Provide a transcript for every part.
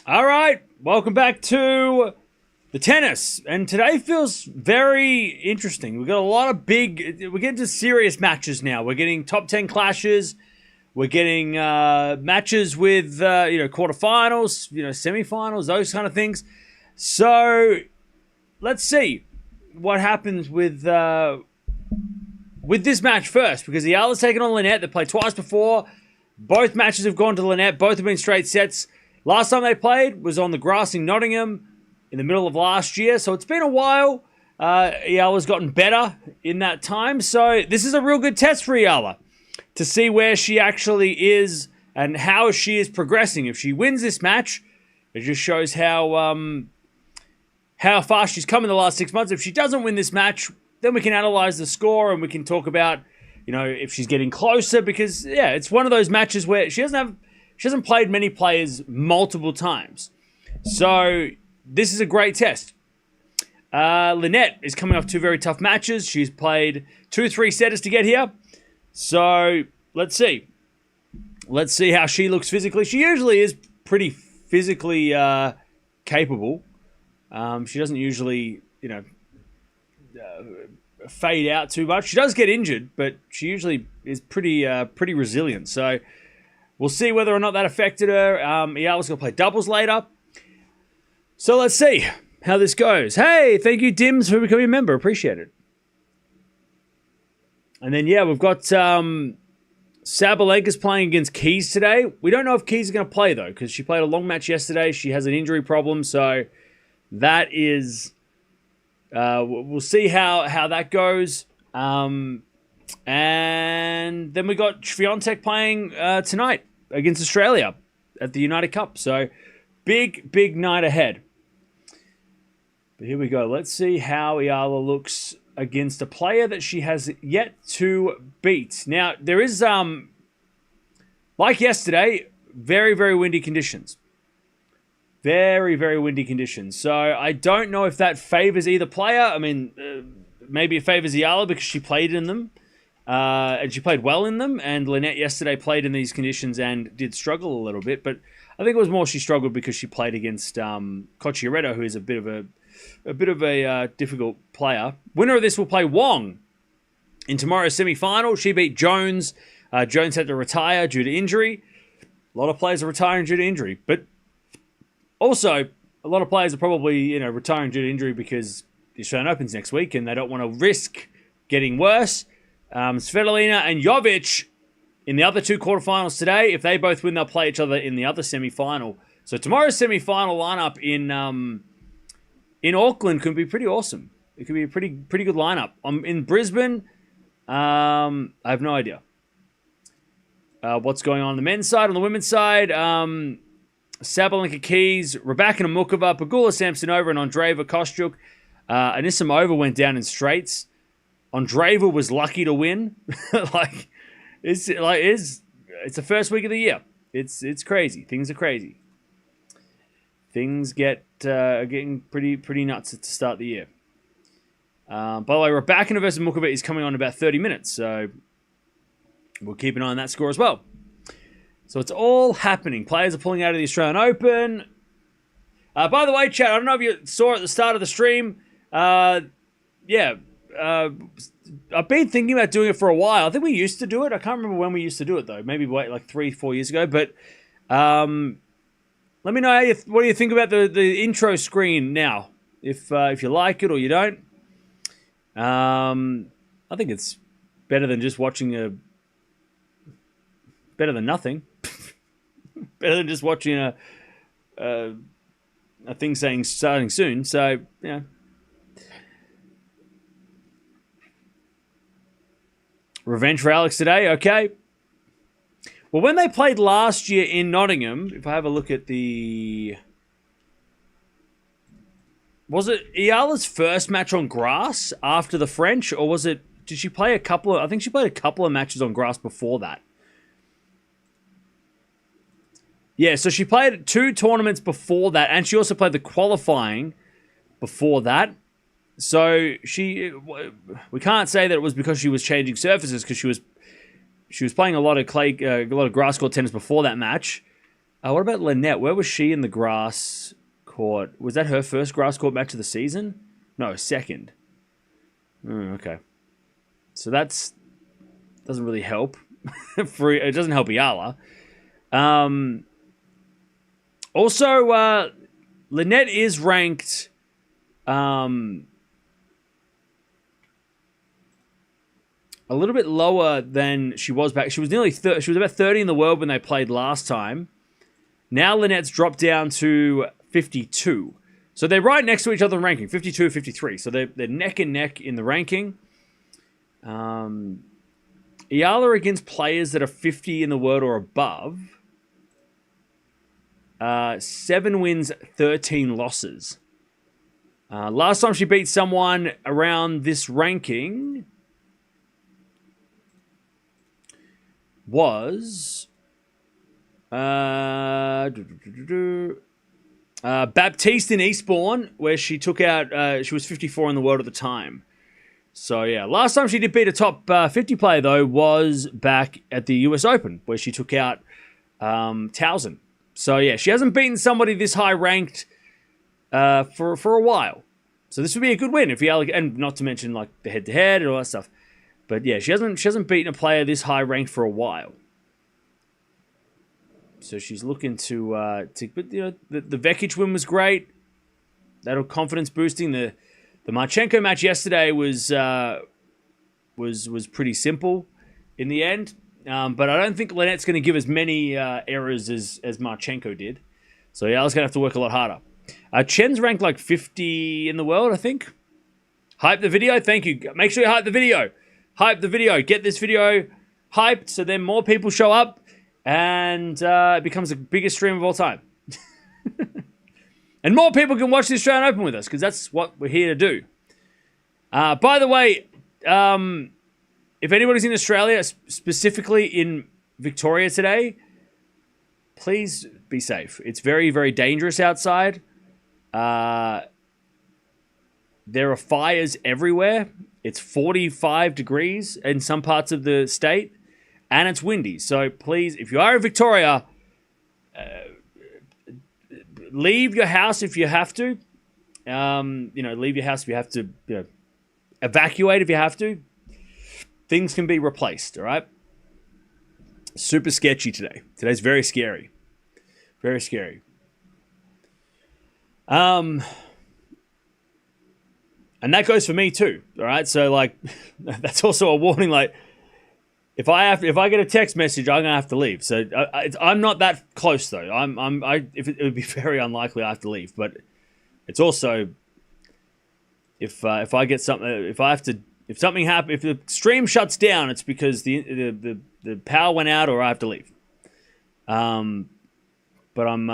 All right, welcome back to the tennis. And today feels very interesting. We've got a lot of we're getting to serious matches now. We're getting top 10 clashes. We're getting matches with, quarterfinals, semifinals, those kind of things. So let's see what happens with this match first, because Eala's taken on Linette. They played twice before. Both matches have gone to Linette. Both have been straight sets. Last time they played was on the grass in Nottingham in the middle of last year. So it's been a while. Eala's gotten better in that time. So this is a real good test for Eala to see where she actually is and how she is progressing. If she wins this match, it just shows how far she's come in the last 6 months. If she doesn't win this match, then we can analyze the score and we can talk about, if she's getting closer, because it's one of those matches where she hasn't played many players multiple times. So this is a great test. Linette is coming off two very tough matches. She's played 2 3-setters to get here. So let's see. Let's see how she looks physically. She usually is pretty physically capable. She doesn't usually, fade out too much. She does get injured, but she usually is pretty resilient. So we'll see whether or not that affected her. Eala's going to play doubles later. So let's see how this goes. Hey, thank you, Dims, for becoming a member. Appreciate it. And then, we've got Sabalenka's playing against Keys today. We don't know if Keys is going to play, though, because she played a long match yesterday. She has an injury problem, so that is... we'll see how that goes. And then we got Swiatek playing tonight against Australia at the United Cup. So, big night ahead. But here we go. Let's see how Eala looks against a player that she has yet to beat. Now, there is, like yesterday, very, very windy conditions. Very, very windy conditions. So I don't know if that favors either player. I mean, maybe it favors Eala because she played in them. And she played well in them. And Linette yesterday played in these conditions and did struggle a little bit. But I think it was more she struggled because she played against Cocchiaretto, who is a bit of a difficult player. Winner of this will play Wong in tomorrow's semi-final. She beat Jones. Jones had to retire due to injury. A lot of players are retiring due to injury. But also, a lot of players are probably, retiring due to injury because the Australian Open's next week and they don't want to risk getting worse. Svitolina and Jovic in the other two quarterfinals today. If they both win, they'll play each other in the other semi-final. So tomorrow's semi-final lineup in Auckland could be pretty awesome. It could be a pretty good lineup. In Brisbane, I have no idea what's going on the men's side. On the women's side, Sabalenka, Keys, Raducanu, Mukova, Pegula, Samsonova, and Andreeva, Kostyuk. Anisimova went down in straights. Andreeva was lucky to win. It's the first week of the year. It's crazy. Things are crazy. Things are getting pretty nuts to start the year. By the way, Raducanu versus Mukova is coming on in about 30 minutes, so we'll keep an eye on that score as well. So it's all happening. Players are pulling out of the Australian Open. By the way, chat, I don't know if you saw at the start of the stream. I've been thinking about doing it for a while. I think we used to do it. I can't remember when we used to do it, though. Maybe like 3-4 years ago. But let me know what do you think about the intro screen now. If you like it or you don't. I think it's better than just watching better than nothing. Better than just watching a thing saying starting soon. So, revenge for Alex today. Okay. Well, when they played last year in Nottingham, if I have a look at was it Eala's first match on grass after the French, or did she play I think she played a couple of matches on grass before that. Yeah, so she played 2 tournaments before that, and she also played the qualifying before that. So we can't say that it was because she was changing surfaces, because she was playing a lot of grass court tennis before that match. What about Linette? Where was she in the grass court? Was that her first grass court match of the season? No, second. Okay. So that's doesn't really help. It doesn't help Eala. Also, Linette is ranked a little bit lower than she was back. She was nearly she was about 30 in the world when they played last time. Now Linette's dropped down to 52. So they're right next to each other in ranking, 52, 53. So they're neck and neck in the ranking. Eala against players that are 50 in the world or above. 7 wins, 13 losses. Last time she beat someone around this ranking was Baptiste in Eastbourne, where she took out, she was 54 in the world at the time. So, yeah, last time she did beat a top 50 player, though, was back at the US Open, where she took out Towson. So, yeah, she hasn't beaten somebody this high ranked for a while. So this would be a good win if and not to mention like the head-to-head and all that stuff. But, yeah, she hasn't beaten a player this high ranked for a while. So she's looking to but you know, the Vekic win was great. That'll confidence boosting. The Marchenko match yesterday was pretty simple in the end. But I don't think Linette's going to give as many errors as Marchenko did. So yeah, I was going to have to work a lot harder. Chen's ranked like 50 in the world, I think. Hype the video. Thank you. Make sure you hype the video. Hype the video. Get this video hyped so then more people show up. And it becomes the biggest stream of all time. And more people can watch the Australian Open with us, because that's what we're here to do. By the way, if anybody's in Australia, specifically in Victoria today, please be safe. It's very, very dangerous outside. There are fires everywhere. It's 45 degrees in some parts of the state. And it's windy, so please, if you are in Victoria, leave your house if you have to. Leave your house if you have to. Evacuate if you have to. Things can be replaced. All right. Super sketchy today. Today's very scary. Very scary. And that goes for me too. All right. So like, that's also a warning. Like, if I get a text message, I'm gonna have to leave. So I'm not that close though. It would be very unlikely I have to leave. But it's also if I get something, if something happens, if the stream shuts down, it's because the power went out or I have to leave. But I'm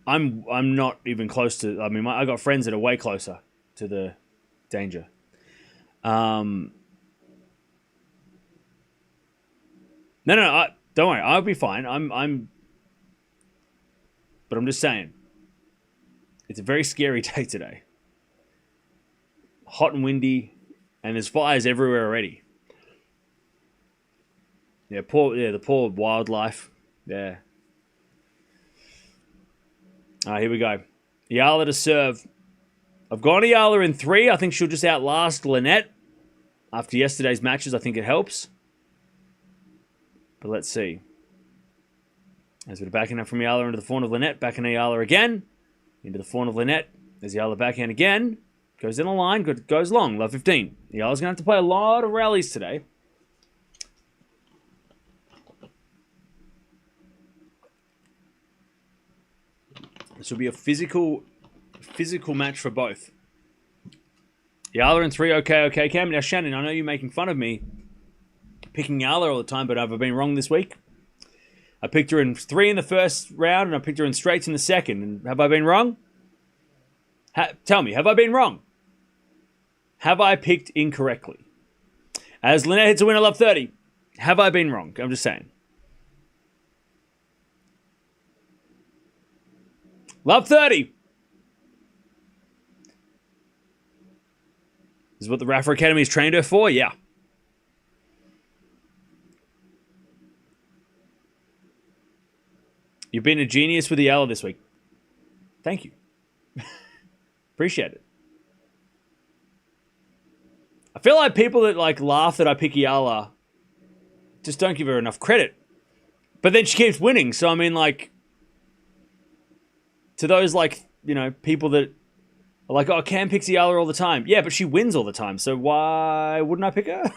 not even close to. I mean, I got friends that are way closer to the danger. No, don't worry. I'll be fine. But I'm just saying, it's a very scary day today. Hot and windy, and there's fires everywhere already. The poor wildlife. Yeah. All right, here we go. Eala to serve. I've gone Eala in 3. I think she'll just outlast Linette. After yesterday's matches, I think it helps. But let's see. There's a bit of backhand from Eala into the forehand of Linette. Backhand Eala again. Into the forehand of Linette. There's Eala backhand again. Goes in the line. Goes long. Love 15. Eala's going to have to play a lot of rallies today. This will be a physical match for both. Eala in 3. Okay, Cam. Now, Shannon, I know you're making fun of me picking Eala all the time, but have I been wrong this week? I picked her in 3 in the first round, and I picked her in straights in the second. And have I been wrong? Tell me, have I been wrong? Have I picked incorrectly? As Linette hits a win, I love 30. Have I been wrong? I'm just saying. Love 30. This is what the Rafa Academy has trained her for? Yeah. You've been a genius with the Eala this week. Thank you. Appreciate it. I feel like people that like laugh that I pick Eala just don't give her enough credit. But then she keeps winning. So, I mean, like, to those, like, you know, people that are like, oh, Cam picks Eala all the time. Yeah, but she wins all the time. So why wouldn't I pick her?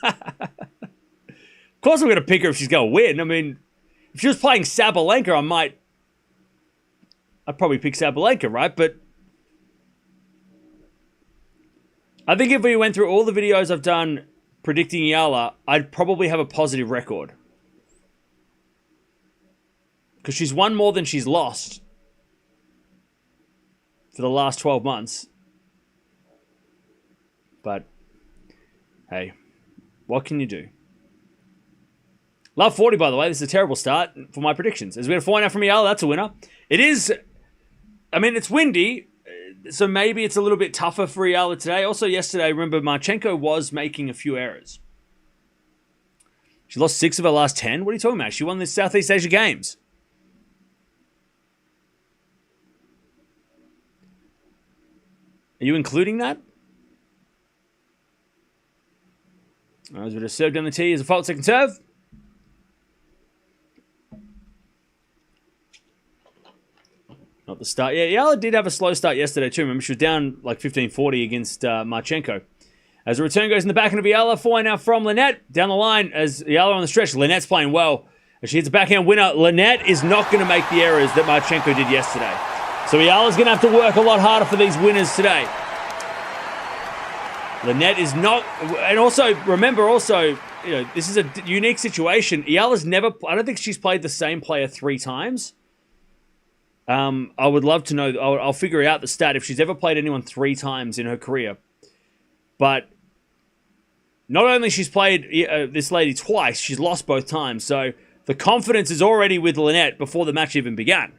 Of course I'm going to pick her if she's going to win. I mean, if she was playing Sabalenka, I'd probably pick Sabalenka, right? But I think if we went through all the videos I've done predicting Eala, I'd probably have a positive record. Because she's won more than she's lost for the last 12 months. But, hey, what can you do? Love 40, by the way. This is a terrible start for my predictions. As we get a 4 now from Eala, that's a winner. It is, I mean, it's windy, so maybe it's a little bit tougher for Eala today. Also, yesterday, remember, Marchenko was making a few errors. She lost 6 of her last 10. What are you talking about? She won the Southeast Asia Games. Are you including that? I was going to serve down the tee as a fault second serve. Not the start. Yeah, Eala did have a slow start yesterday too. Remember, she was down like 15-40 against Marchenko. As the return goes in the backhand of Eala, 4 now from Linette. Down the line as Eala on the stretch. Linette's playing well. As she hits a backhand winner, Linette is not going to make the errors that Marchenko did yesterday. So Eala's going to have to work a lot harder for these winners today. Linette is not, and also, remember also, you know, this is a unique situation. Eala's never, I don't think she's played the same player 3 times. I would love to know, I'll figure out the stat if she's ever played anyone 3 times in her career. But not only she's played this lady twice, she's lost both times. So the confidence is already with Linette before the match even began,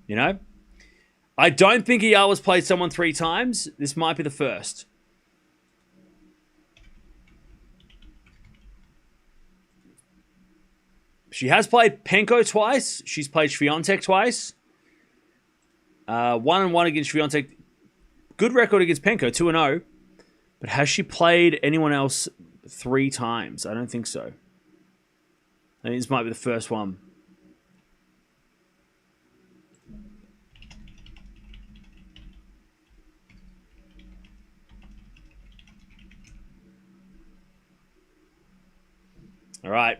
you know? I don't think Eala's played someone 3 times. This might be the first. She has played Penko twice. She's played Swiatek twice. 1-1 against Swiatek. Good record against Penko, 2-0. But has she played anyone else 3 times? I don't think so. I think this might be the first one. All right.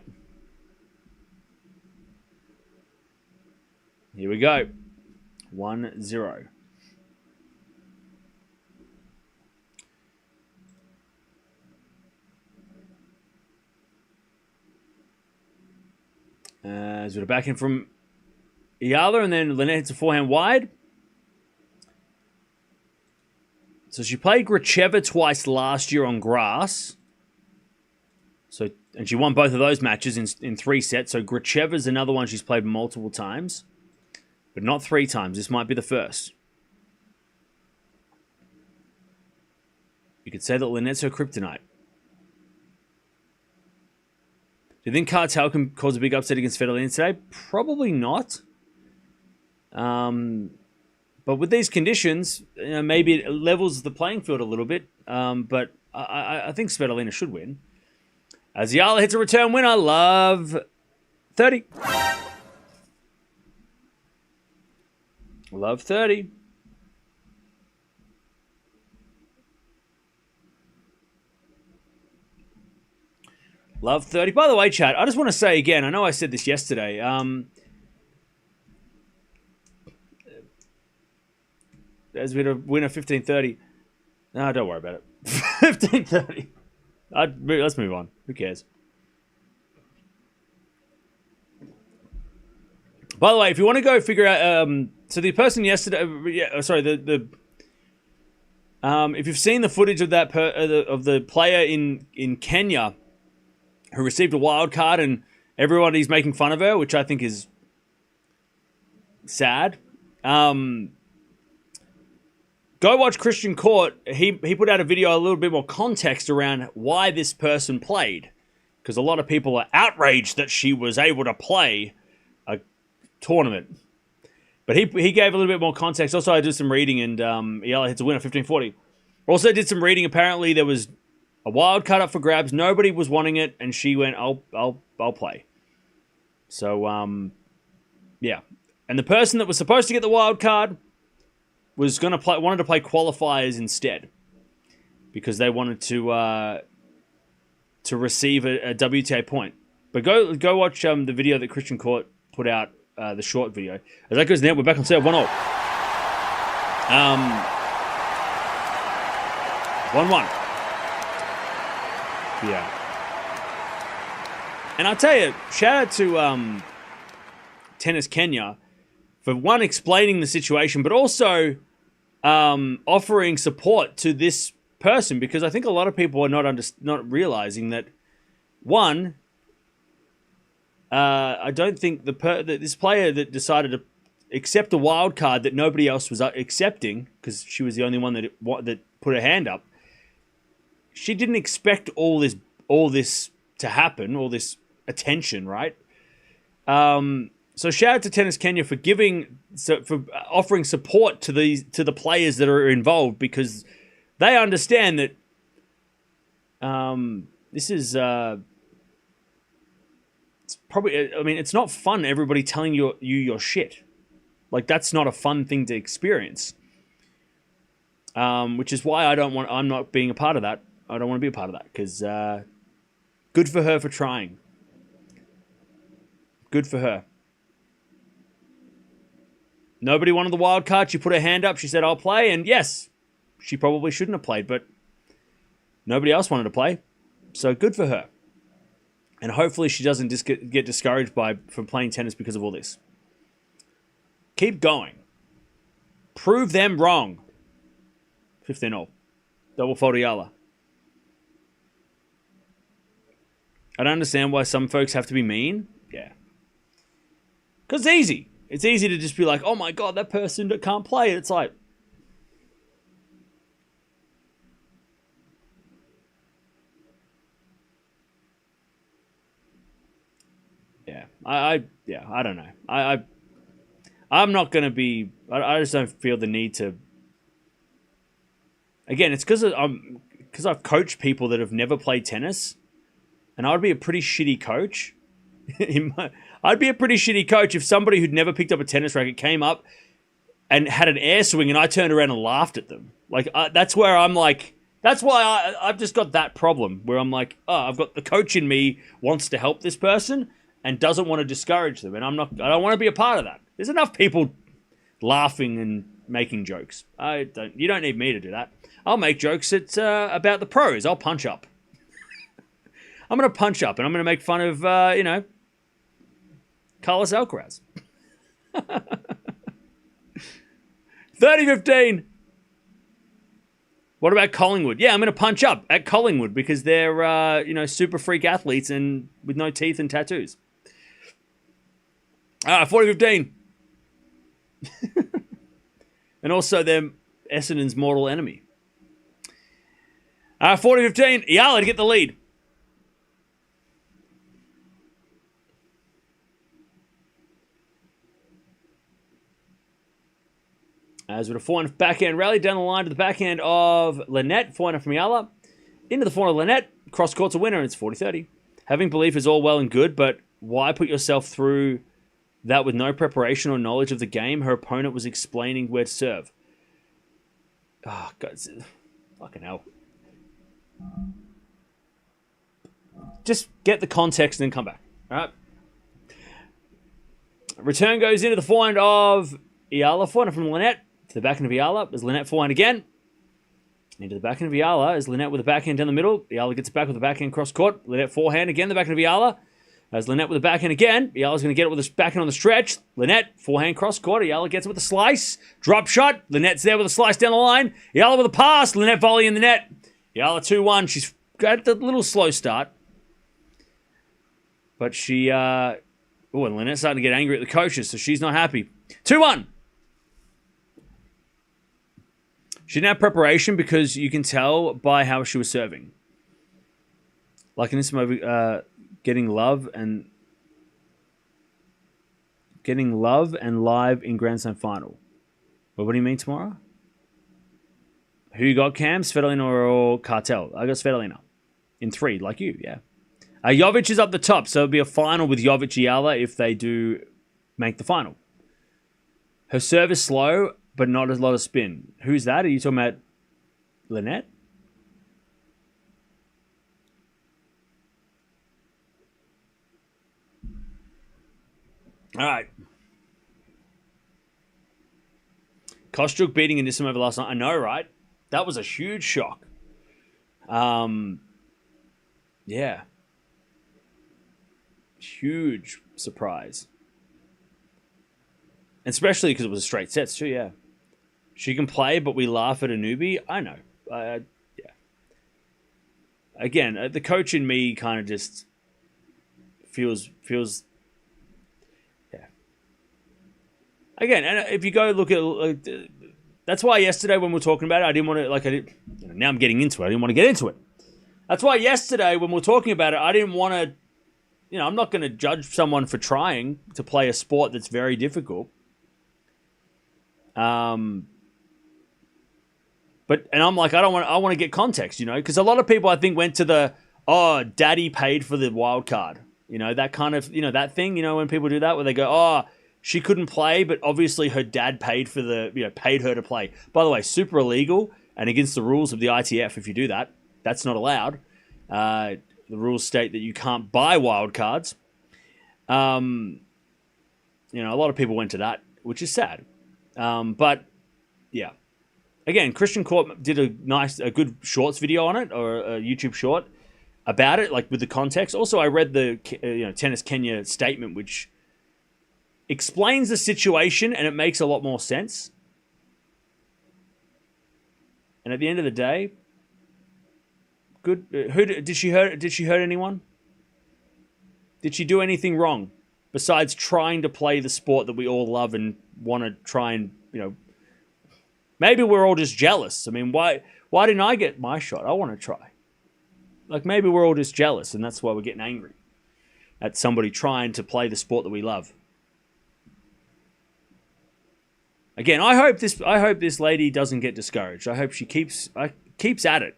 Here we go. 1-0. As we're back in from Eala, and then Linette hits a forehand wide. So she played Gracheva twice last year on grass. And she won both of those matches in 3 sets. So Gracheva's another one she's played multiple times. But not 3 times. This might be the first. You could say that Linette's her kryptonite. Do you think Cartel can cause a big upset against Federline today? Probably not. But with these conditions, you know, maybe it levels the playing field a little bit. But I think Svitolina should win. As Eala hits a return winner, love 30. Love 30. Love 30. By the way, chat, I just want to say again, I know I said this yesterday. As we had a winner 15-30. No, don't worry about it. 15-30. Let's move on. Who cares? By the way, if you want to go figure out, so the person yesterday, if you've seen the footage of that of the player in Kenya who received a wild card and everybody's making fun of her, which I think is sad. Go watch Christian Court. He put out a video, a little bit more context around why this person played. Because a lot of people are outraged that she was able to play tournament. But he gave a little bit more context. Also, I did some reading, and Eala hits a winner, 15-40. Also did some reading. Apparently, there was a wild card up for grabs. Nobody was wanting it, and she went, I'll play. So, yeah. And the person that was supposed to get the wild card was wanted to play qualifiers instead, because they wanted to receive a WTA point. But go watch the video that Christian Court put out, the short video. As that goes now, we're back on serve 1-0. 1-1. Yeah. And I'll tell you, shout out to Tennis Kenya for one, explaining the situation, but also offering support to this person, because I think a lot of people are not realizing that, one, I don't think this player that decided to accept a wild card that nobody else was accepting, because she was the only one that put her hand up, she didn't expect all this to happen, all this attention, right? So shout out to Tennis Kenya for offering support to the players that are involved, because they understand that this is it's probably, I mean, it's not fun everybody telling you your shit. Like, that's not a fun thing to experience. Which is why I'm not being a part of that. I don't want to be a part of that, because good for her for trying. Good for her. Nobody wanted the wild card. She put her hand up. She said, I'll play. And yes, she probably shouldn't have played, but nobody else wanted to play. So good for her. And hopefully she doesn't just get discouraged from playing tennis because of all this. Keep going. Prove them wrong. 15-0. Double fault Eala. I don't understand why some folks have to be mean. Yeah. Because it's easy. It's easy to just be like, oh my God, that person that can't play. It's like, yeah, I don't know. I'm not going to be, I just don't feel the need to. Again, it's because I've coached people that have never played tennis, and I'd be a pretty shitty coach. I'd be a pretty shitty coach if somebody who'd never picked up a tennis racket came up and had an air swing, and I turned around and laughed at them. Like, that's where I'm like, that's why I've just got that problem where I'm like, oh, I've got the coach in me wants to help this person and doesn't want to discourage them, and I don't want to be a part of that. There's enough people laughing and making jokes. You don't need me to do that. I'll make jokes about the pros. I'll punch up. I'm going to punch up, and I'm going to make fun of, Carlos Alcaraz. 30-15. What about Collingwood? Yeah, I'm going to punch up at Collingwood because they're, super freak athletes and with no teeth and tattoos. 40-15. And also they're Essendon's mortal enemy. 40-15. Eala to get the lead. As with a forehand backhand rally down the line to the backhand of Linette. Forehand from Eala. Into the forehand of Linette. Cross court's a winner, and it's 40-30. Having belief is all well and good, but why put yourself through that with no preparation or knowledge of the game? Her opponent was explaining where to serve. Oh, God. Fucking hell. Just get the context and then come back. All right. Return goes into the forehand of Eala. Forehand from Linette. To the backhand of Eala is Linette forehand again. Into the backhand of Eala is Linette with a backhand down the middle. Eala gets it back with a backhand cross court. Linette forehand again. The backhand of Eala. As Linette with a backhand again. Eala's going to get it with a backhand on the stretch. Linette forehand cross court. Eala gets it with a slice. Drop shot. Linette's there with a slice down the line. Eala with a pass. Linette volley in the net. Eala 2-1. She's got a little slow start. But she... and Linette's starting to get angry at the coaches, so she's not happy. 2-1. She didn't have preparation because you can tell by how she was serving. Like in this movie, Getting Love and getting love and live in Grand Slam final. Well, what do you mean tomorrow? Who you got, Cam? Svitolina or Cartel? I got Svitolina. In 3, like you, yeah. Jovic is up the top, so it'll be a final with Jovic Eala if they do make the final. Her serve is slow, but not a lot of spin. Who's that? Are you talking about Linette? All right. Kostyuk beating Anisimova last night. I know, right? That was a huge shock. Yeah. Huge surprise. And especially because it was straight sets too, yeah. She can play, but we laugh at a newbie. I know. Yeah. Again, the coach in me kind of just feels. Yeah. Again, and if you go look at, that's why yesterday when we were talking about it, I didn't want to now I'm getting into it. I didn't want to get into it. That's why yesterday when we were talking about it, I didn't want to. I'm not going to judge someone for trying to play a sport that's very difficult. But I'm like, I want to get context, because a lot of people I think went to the, daddy paid for the wild card, that kind of, that thing, when people do that where they go, she couldn't play, but obviously her dad paid for paid her to play. By the way, super illegal and against the rules of the ITF. If you do that, that's not allowed. The rules state that you can't buy wild cards. A lot of people went to that, which is sad. But yeah, again, Christian Court did a good shorts video on it, or a YouTube short about it, like with the context. Also, I read the Tennis Kenya statement, which explains the situation, and it makes a lot more sense. And at the end of the day, good. Who did she hurt? Did she hurt anyone? Did she do anything wrong besides trying to play the sport that we all love and want to try and Maybe we're all just jealous. I mean, why didn't I get my shot? I want to try. Like maybe we're all just jealous, and that's why we're getting angry at somebody trying to play the sport that we love. Again, I hope this lady doesn't get discouraged. I hope she keeps at it.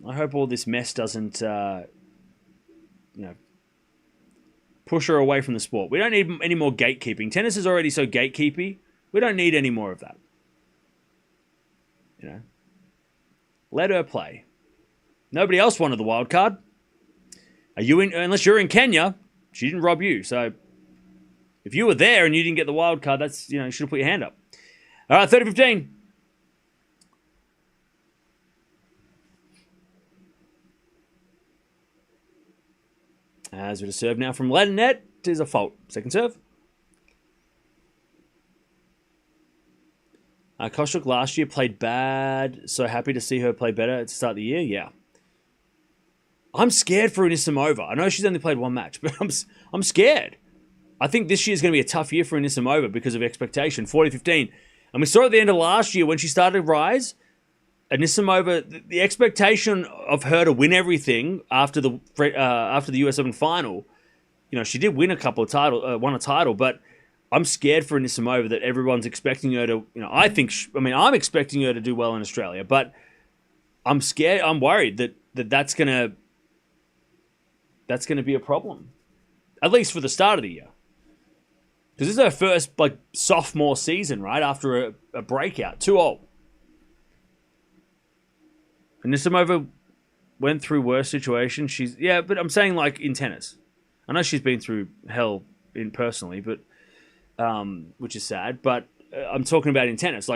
I hope all this mess doesn't push her away from the sport. We don't need any more gatekeeping. Tennis is already so gatekeepy. We don't need any more of that. Let her play. Nobody else wanted the wild card. Unless you're in Kenya, she didn't rob you. So if you were there and you didn't get the wild card, that's you should have put your hand up. All right, 30-15. As with a serve now from Linette, it is a fault. Second serve. Kostyuk last year played bad. So happy to see her play better at the start of the year. Yeah. I'm scared for Anisimova. I know she's only played one match, but I'm scared. I think this year is going to be a tough year for Anisimova because of expectation. 40-15. And we saw at the end of last year when she started to rise, Anisimova, the expectation of her to win everything after the US Open final, she did win won a title, but I'm scared for Anisimova that everyone's expecting her to, I'm expecting her to do well in Australia, but I'm scared, I'm worried that's going to be a problem, at least for the start of the year. Because this is her first, sophomore season, right? After a breakout, too old. Anisimova went through worse situations. But I'm saying in tennis. I know she's been through hell personally, but which is sad. But I'm talking about in tennis,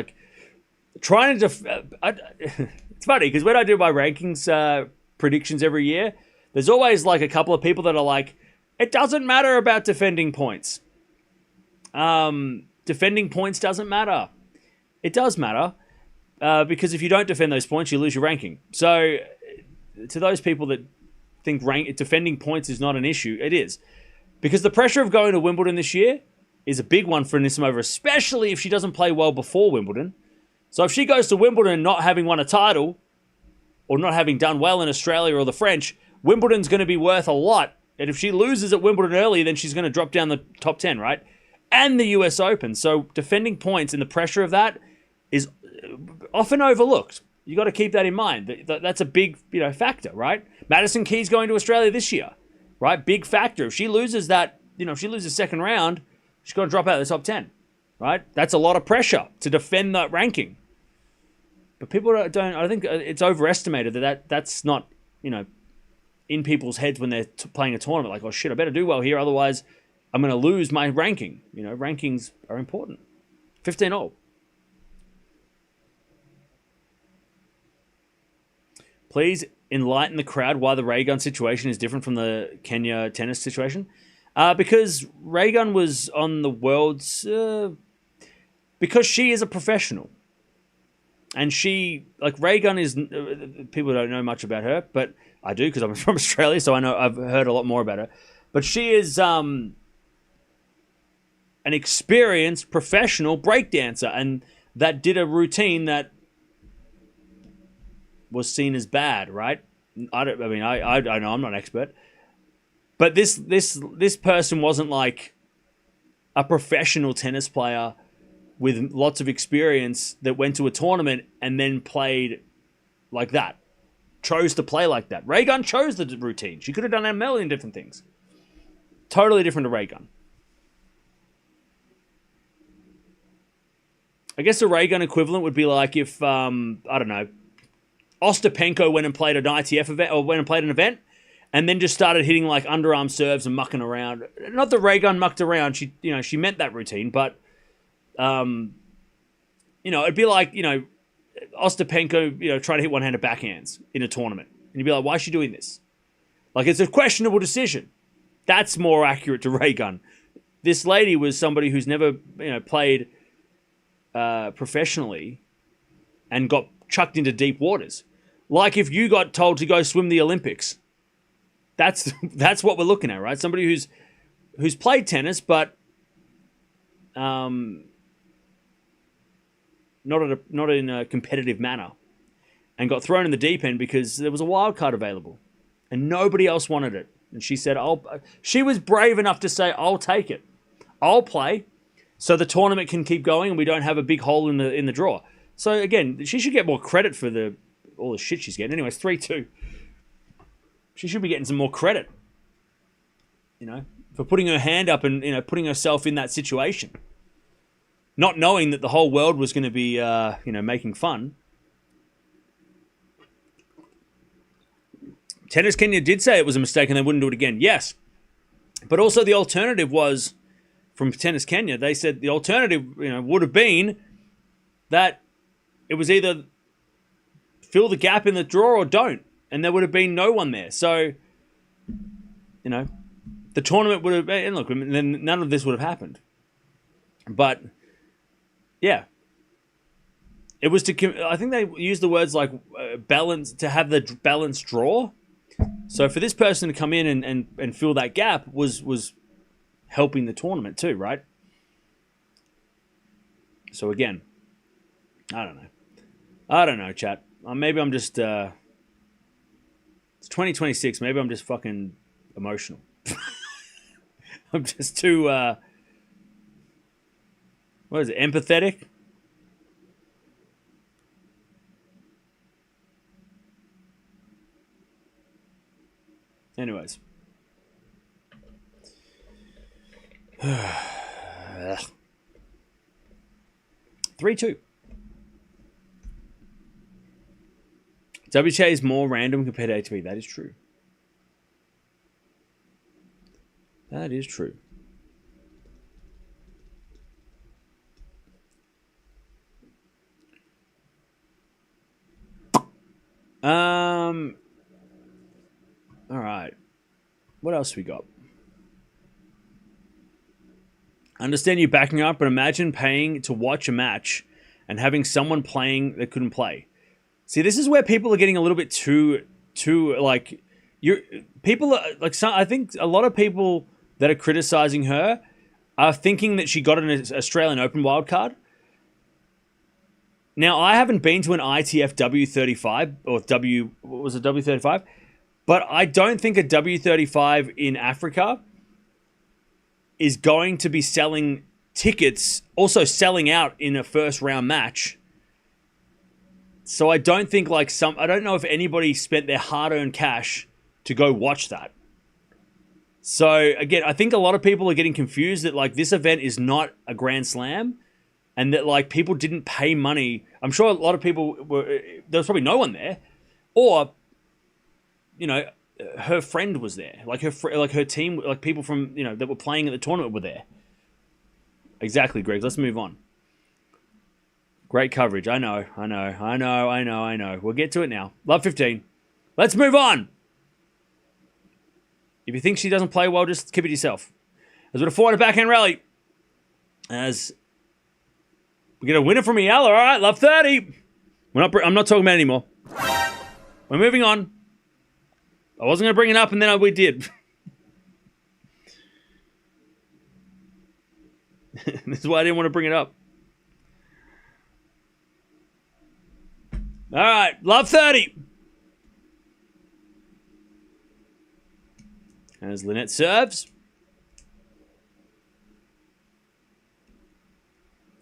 trying to. It's funny because when I do my rankings predictions every year, there's always a couple of people that are like, it doesn't matter about defending points. Defending points doesn't matter. It does matter. Because if you don't defend those points, you lose your ranking. So, to those people that think defending points is not an issue, it is. Because the pressure of going to Wimbledon this year is a big one for Anisimova, especially if she doesn't play well before Wimbledon. So if she goes to Wimbledon not having won a title, or not having done well in Australia or the French, Wimbledon's going to be worth a lot And if she loses at Wimbledon early, then she's going to drop down the top 10, right? And the US Open. So defending points and the pressure of that is often overlooked. You got to keep that in mind. That's a big, factor, right? Madison Keys going to Australia this year, right? Big factor. If she loses that, if she loses second round, she's going to drop out of the top 10, right? That's a lot of pressure to defend that ranking. But people don't. I think it's overestimated that's not, in people's heads when they're playing a tournament. Like, oh shit, I better do well here, otherwise I'm going to lose my ranking. Rankings are important. 15-all. Please enlighten the crowd why the ray gun situation is different from the Kenya tennis situation. Because ray gun was on the world's... because she is a professional. And she... Ray gun is... people don't know much about her, but I do because I'm from Australia, so I've heard a lot more about her. But she is an experienced professional breakdancer, and that did a routine that was seen as bad, right? I know I'm not an expert, but this person wasn't like a professional tennis player with lots of experience that went to a tournament and then played like that. Chose to play like that. Ray Gun chose the routine. She could have done a million different things. Totally different to Ray Gun. I guess the Ray Gun equivalent would be like if, I don't know, Ostapenko went and played an ITF event, or went and played an event, and then just started hitting like underarm serves and mucking around. Not that Ray Gun mucked around. She meant that routine, but, it'd be like, Ostapenko, try to hit one-handed backhands in a tournament. And you'd be like, why is she doing this? Like, it's a questionable decision. That's more accurate to Ray Gun. This lady was somebody who's never, played professionally and got chucked into deep waters. Like if you got told to go swim the Olympics. That's what we're looking at, right? Somebody who's played tennis, but not in a competitive manner, and got thrown in the deep end because there was a wild card available, and nobody else wanted it. And she said, she was brave enough to say, I'll take it. I'll play so the tournament can keep going and we don't have a big hole in the draw. So again, she should get more credit for all the shit she's getting. Anyways, 3-2. She should be getting some more credit, for putting her hand up and, putting herself in that situation. Not knowing that the whole world was going to be, making fun. Tennis Kenya did say it was a mistake and they wouldn't do it again. Yes. But also the alternative was, from Tennis Kenya, they said the alternative, would have been that it was either fill the gap in the draw or don't. And there would have been no one there. So, the tournament would have been... And look, then none of this would have happened. But, yeah. It was to... I think they used the words like balance, to have the balanced draw. So for this person to come in and fill that gap was helping the tournament too, right? So again, I don't know, chat. Maybe I'm just... it's 2026. Maybe I'm just fucking emotional. I'm just too... what is it? Empathetic? Anyways. 3-2. WTA is more random compared to ATP. That is true. That is true. All right. What else we got? Understand you backing up, but imagine paying to watch a match and having someone playing that couldn't play. See, this is where people are getting a little bit too like people are like. I think a lot of people that are criticizing her are thinking that she got an Australian Open wildcard. Now, I haven't been to an ITF W35 or what was it, W35? But I don't think a W35 in Africa is going to be selling tickets, also selling out in a first round match. So I don't think I don't know if anybody spent their hard-earned cash to go watch that. So again, I think a lot of people are getting confused that this event is not a Grand Slam and that people didn't pay money. I'm sure a lot of people there was probably no one there, or her friend was there, her team, people from that were playing at the tournament were there. Exactly, Greg. Let's move on. Great coverage. I know. We'll get to it now. Love 15. Let's move on. If you think she doesn't play well, just keep it yourself. As with a 400 backhand rally. As we get a winner from Eala. All right, love 30. I'm not talking about it anymore. We're moving on. I wasn't going to bring it up, and then we did. This is why I didn't want to bring it up. All right, love 30. As Linette serves.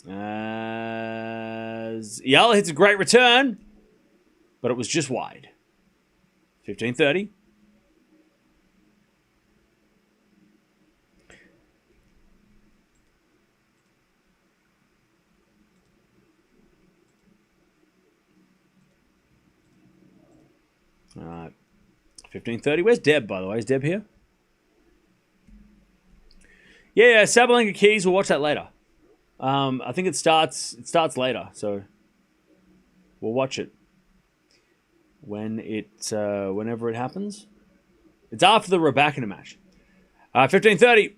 As Eala hits a great return, but it was just wide. 15-30. All right. 15-30. Where's Deb, by the way? Is Deb here? Yeah, Sabalenka Keys. We'll watch that later. I think it starts later, so we'll watch it whenever it happens. It's after the Raducanu match. 15-30.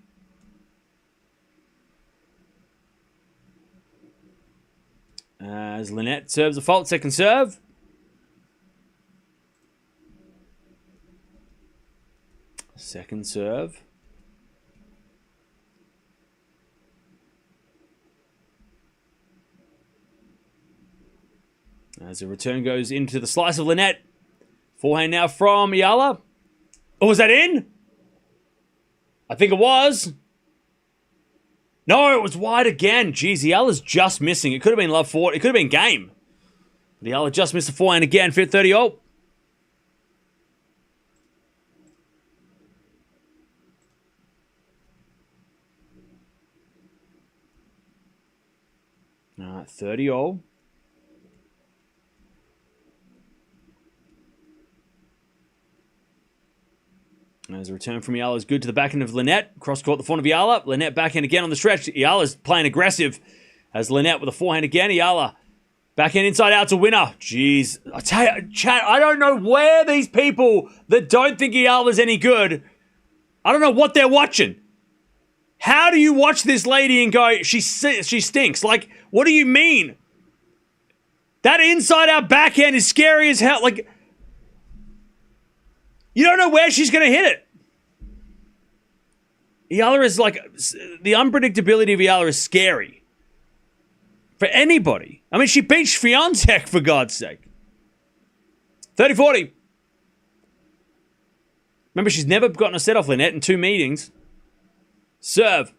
As Linette serves a fault, second serve. Second serve. As the return goes into the slice of Linette. Forehand now from Eala. Oh, was that in? I think it was. No, it was wide again. Jeez, Eala's just missing. It could have been love 4. It could have been game. But Eala just missed the forehand again. 30 all. All right, 30 all. As a return from Eala is good to the backhand of Linette. Cross court the front of Eala. Linette backhand again on the stretch. Eala's playing aggressive as Linette with a forehand again. Eala backhand inside out to winner. Jeez. I tell you, chat, I don't know where these people that don't think Eala's any good, I don't know what they're watching. How do you watch this lady and go, she stinks? What do you mean? That inside out backhand is scary as hell. You don't know where she's going to hit it. Eala is the unpredictability of Eala is scary. For anybody. I mean, she beat Swiatek, for God's sake. 30-40. Remember, she's never gotten a set off Linette in 2 meetings. Serve.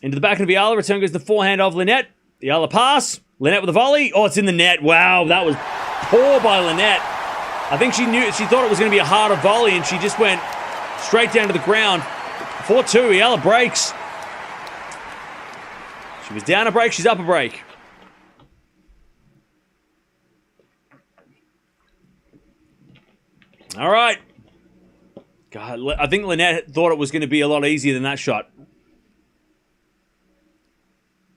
Into the back of Eala. Return goes the forehand of Linette. Eala pass. Linette with a volley. Oh, it's in the net. Wow, that was poor by Linette. I think she thought it was going to be a harder volley, and she just went straight down to the ground. 4-2, Eala breaks. She was down a break, she's up a break. All right. God, I think Linette thought it was going to be a lot easier than that shot.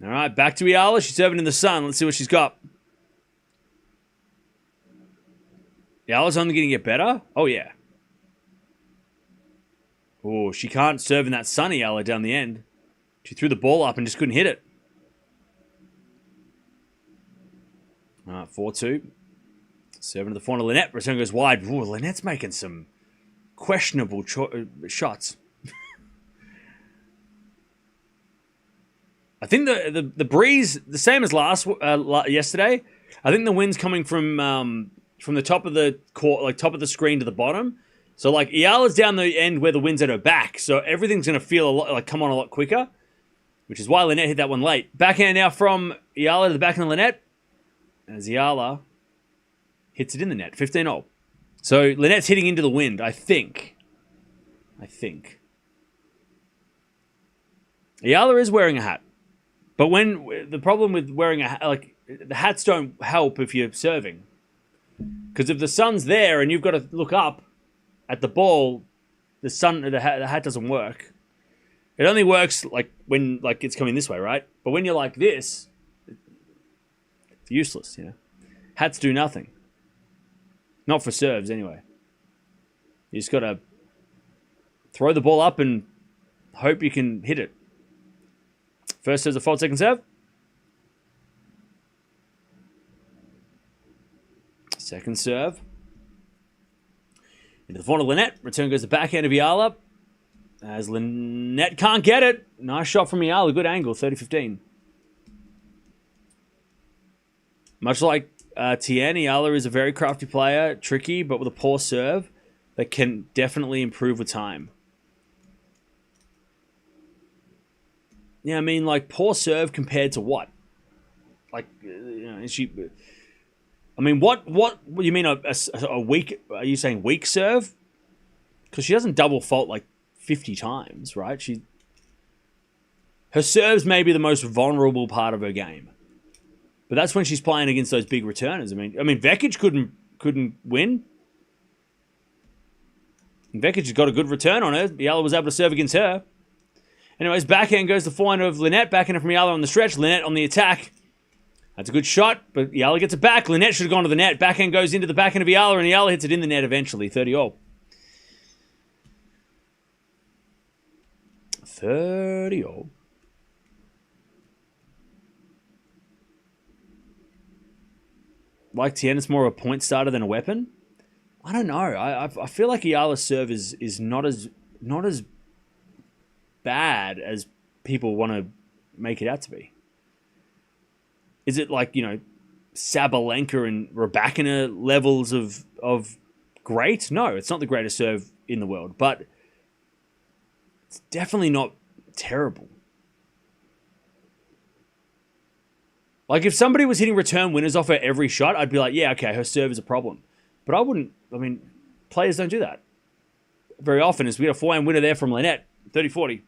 All right, back to Eala. She's serving in the sun. Let's see what she's got. Eala's only going to get better? Oh, yeah. Oh, she can't serve in that sun, Eala, down the end. She threw the ball up and just couldn't hit it. All right, 4-2. Serving to the front of Linette. Return goes wide. Ooh, Linette's making some questionable shots. I think the breeze, the same as yesterday. I think the wind's coming from the top of the court, top of the screen to the bottom. So, like, Eala's down the end where the wind's at her back, so everything's going to feel come on a lot quicker, which is why Linette hit that one late. Backhand now from Eala to the backhand of Linette, as Eala hits it in the net, 15-all. So, Linette's hitting into the wind, I think. Eala is wearing a hat. But the problem with wearing a hat, like, the hats don't help if you're serving. Because if the sun's there and you've got to look up at the ball, the hat doesn't work. It only works like when it's coming this way, right? But when you're like this, it's useless, you know. Hats do nothing. Not for serves, anyway. You just got to throw the ball up and hope you can hit it. First serve's a fault, second serve. Second serve. Into the front of Linette. Return goes to backhand of Eala. As Linette can't get it. Nice shot from Eala. Good angle. 30-15. Much like Tien, Eala is a very crafty player. Tricky, but with a poor serve that can definitely improve with time. Yeah, I mean, like, poor serve compared to what? Like, you know, is she... I mean, what you mean a weak... Are you saying weak serve? Because she doesn't double fault like 50 times, right? Her serve's maybe the most vulnerable part of her game. But that's when she's playing against those big returners. I mean, Vekic couldn't win. And Vekic has got a good return on her. Eala was able to serve against her. Anyways, backhand goes the forehand of Linette. Backhand from Eala on the stretch. Linette on the attack. That's a good shot, but Eala gets it back. Linette should have gone to the net. Backhand goes into the backhand of Eala, and Eala hits it in the net eventually. 30-all. 30-all. Like Tien, it's more of a point starter than a weapon. I don't know. I feel like Eala's serve is not as bad as people want to make it out to be. Is it like, you know, Sabalenka and Raducanu levels of great? No, it's not the greatest serve in the world, but it's definitely not terrible. Like, if somebody was hitting return winners off her every shot, I'd be like, yeah, okay, her serve is a problem. But I wouldn't, I mean, players don't do that very often. As we got a forehand winner there from Linette, 30-40.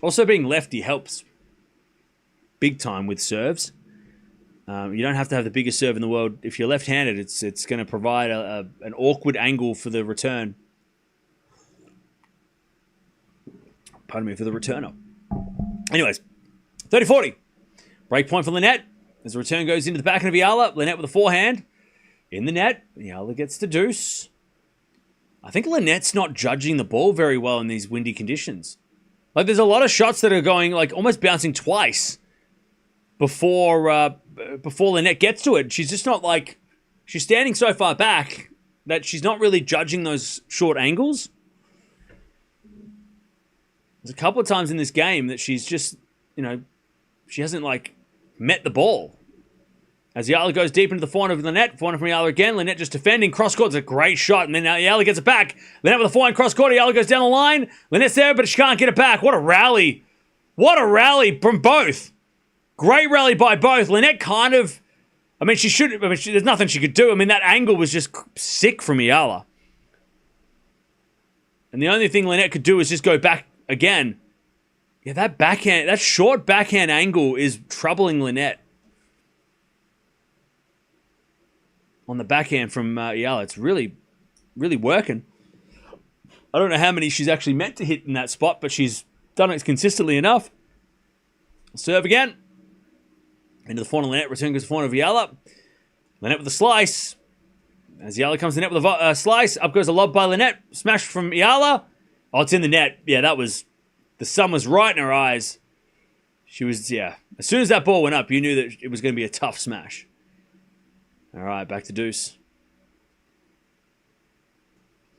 Also, being lefty helps big time with serves. You don't have to have the biggest serve in the world. If you're left-handed, it's going to provide an awkward angle for the return. Pardon me, for the returner. Anyways, 30-40. Break point for Linette. As the return goes into the backhand of Eala. Linette with a forehand. In the net. Eala gets the deuce. I think Linette's not judging the ball very well in these windy conditions. Like, there's a lot of shots that are going, like, almost bouncing twice before Linette gets to it. She's just not, like... She's standing so far back that she's not really judging those short angles. There's a couple of times in this game that she's just, you know, she hasn't, like, met the ball. As Eala goes deep into the forehand of Linette. Forehand from Eala again. Linette just defending. Cross-court. It's a great shot. And then Eala gets it back. Linette with a forehand cross-court. Eala goes down the line. Linette's there, but she can't get it back. What a rally. What a rally from both. Great rally by both. Linette kind of... I mean, there's nothing she could do. I mean, that angle was just sick from Eala. And the only thing Linette could do is just go back again. Yeah, that short backhand angle is troubling Linette. On the backhand from Eala. It's really, really working. I don't know how many she's actually meant to hit in that spot, but she's done it consistently enough. Serve again. Into the forehand of Linette. Return goes to the forehand of Eala. Linette with a slice. As Eala comes to the net with a slice. Up goes a lob by Linette. Smash from Eala. Oh, it's in the net. Yeah, that was... The sun was right in her eyes. She was, yeah. As soon as that ball went up, you knew that it was going to be a tough smash. All right, back to deuce.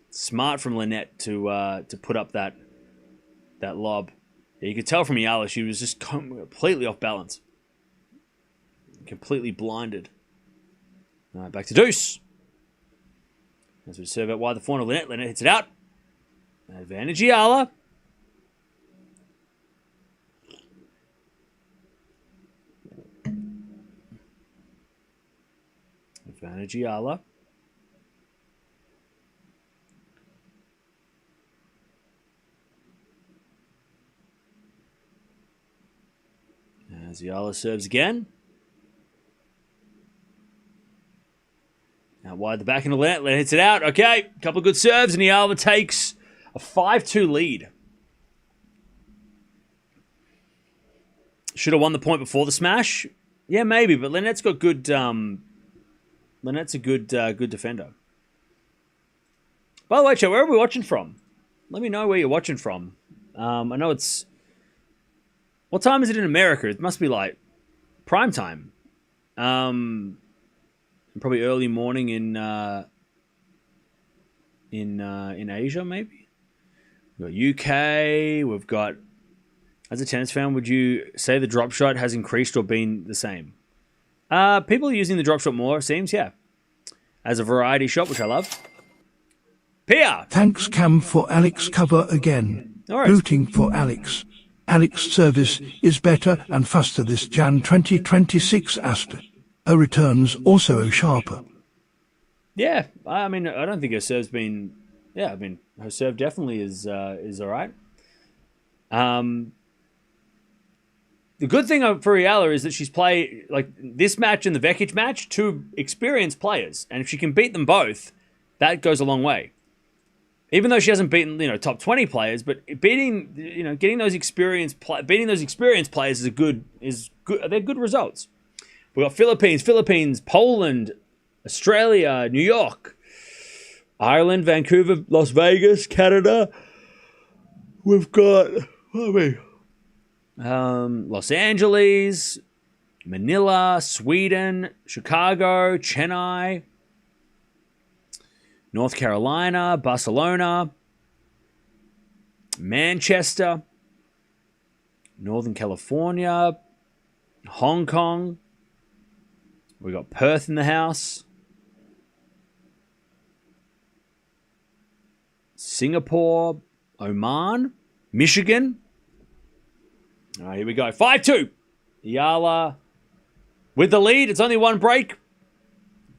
Smart from Linette to put up that lob. Yeah, you could tell from Eala she was just completely off balance. Completely blinded. All right, back to deuce. As we serve out wide the forehand of Linette. Linette hits it out. Advantage Eala. Advantage Eala. As Eala serves again. Out wide the back into Linette. Linette hits it out. Okay, a couple of good serves, and Eala takes a 5-2 lead. Should have won the point before the smash. Yeah, maybe, but Linette's got good. Linette's a good defender. By the way, Joe, where are we watching from? Let me know where you're watching from. I know it's. What time is it in America? It must be like prime time. Probably early morning in Asia, maybe. We've got UK. We've got. As a tennis fan, would you say the drop shot has increased or been the same? People are using the drop shot more, it seems, yeah. As a variety shot, which I love. Pia! Thanks, Cam, for Alex cover again. Right. Rooting for Alex. Alex service is better and faster this Jan 2026 Aston. Her returns also sharper. Yeah, I mean, I don't think her serve's been... Yeah, I mean, her serve definitely is all right. The good thing for Eala is that she's played, like, this match and the Vekic match, two experienced players. And if she can beat them both, that goes a long way. Even though she hasn't beaten, top 20 players, but beating, getting those experienced players is good. They're good results. We got Philippines, Poland, Australia, New York, Ireland, Vancouver, Las Vegas, Canada. We've got Los Angeles, Manila, Sweden, Chicago, Chennai, North Carolina, Barcelona, Manchester, Northern California, Hong Kong. We got Perth in the house. Singapore, Oman, Michigan. All right, here we go. 5-2. Eala with the lead. It's only one break.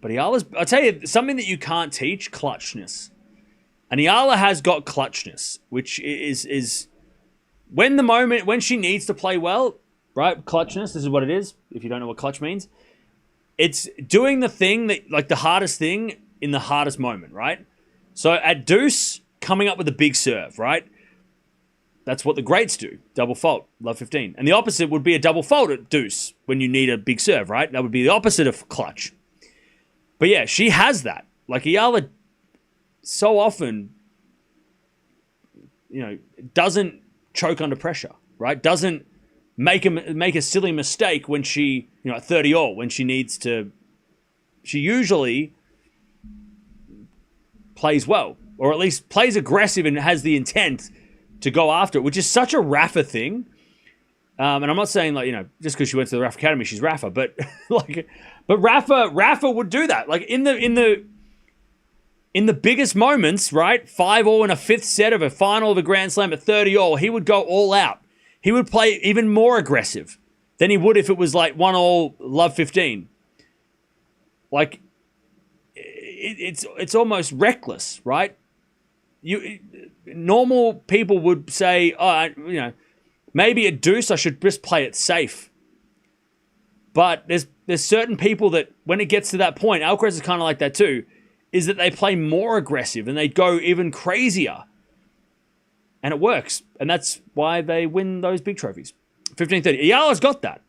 But Eala's, I'll tell you, something that you can't teach, clutchness. And Eala has got clutchness, which is when she needs to play well, right? Clutchness, this is what it is, if you don't know what clutch means. It's doing the thing that, like the hardest thing in the hardest moment, right? So at deuce, coming up with a big serve, right? That's what the greats do. Double fault, love 15. And the opposite would be a double fault at deuce when you need a big serve, right? That would be the opposite of clutch. But yeah, she has that. Like Eala so often, doesn't choke under pressure, right? Doesn't make a silly mistake when she, at 30 all, when she needs to. She usually plays well, or at least plays aggressive and has the intent to go after it, which is such a Rafa thing. And I'm not saying just because she went to the Rafa Academy, she's Rafa, but but Rafa would do that. Like in the biggest moments, right? 5-all in a fifth set of a final of a Grand Slam at 30-all, he would go all out. He would play even more aggressive than he would if it was like 1-all, love 15. Like it's almost reckless, right? Normal people would say, maybe at deuce I should just play it safe. But there's certain people that when it gets to that point, Alcaraz is kind of like that too, is that they play more aggressive and they go even crazier. And it works. And that's why they win those big trophies. 15-30. Eala's got that.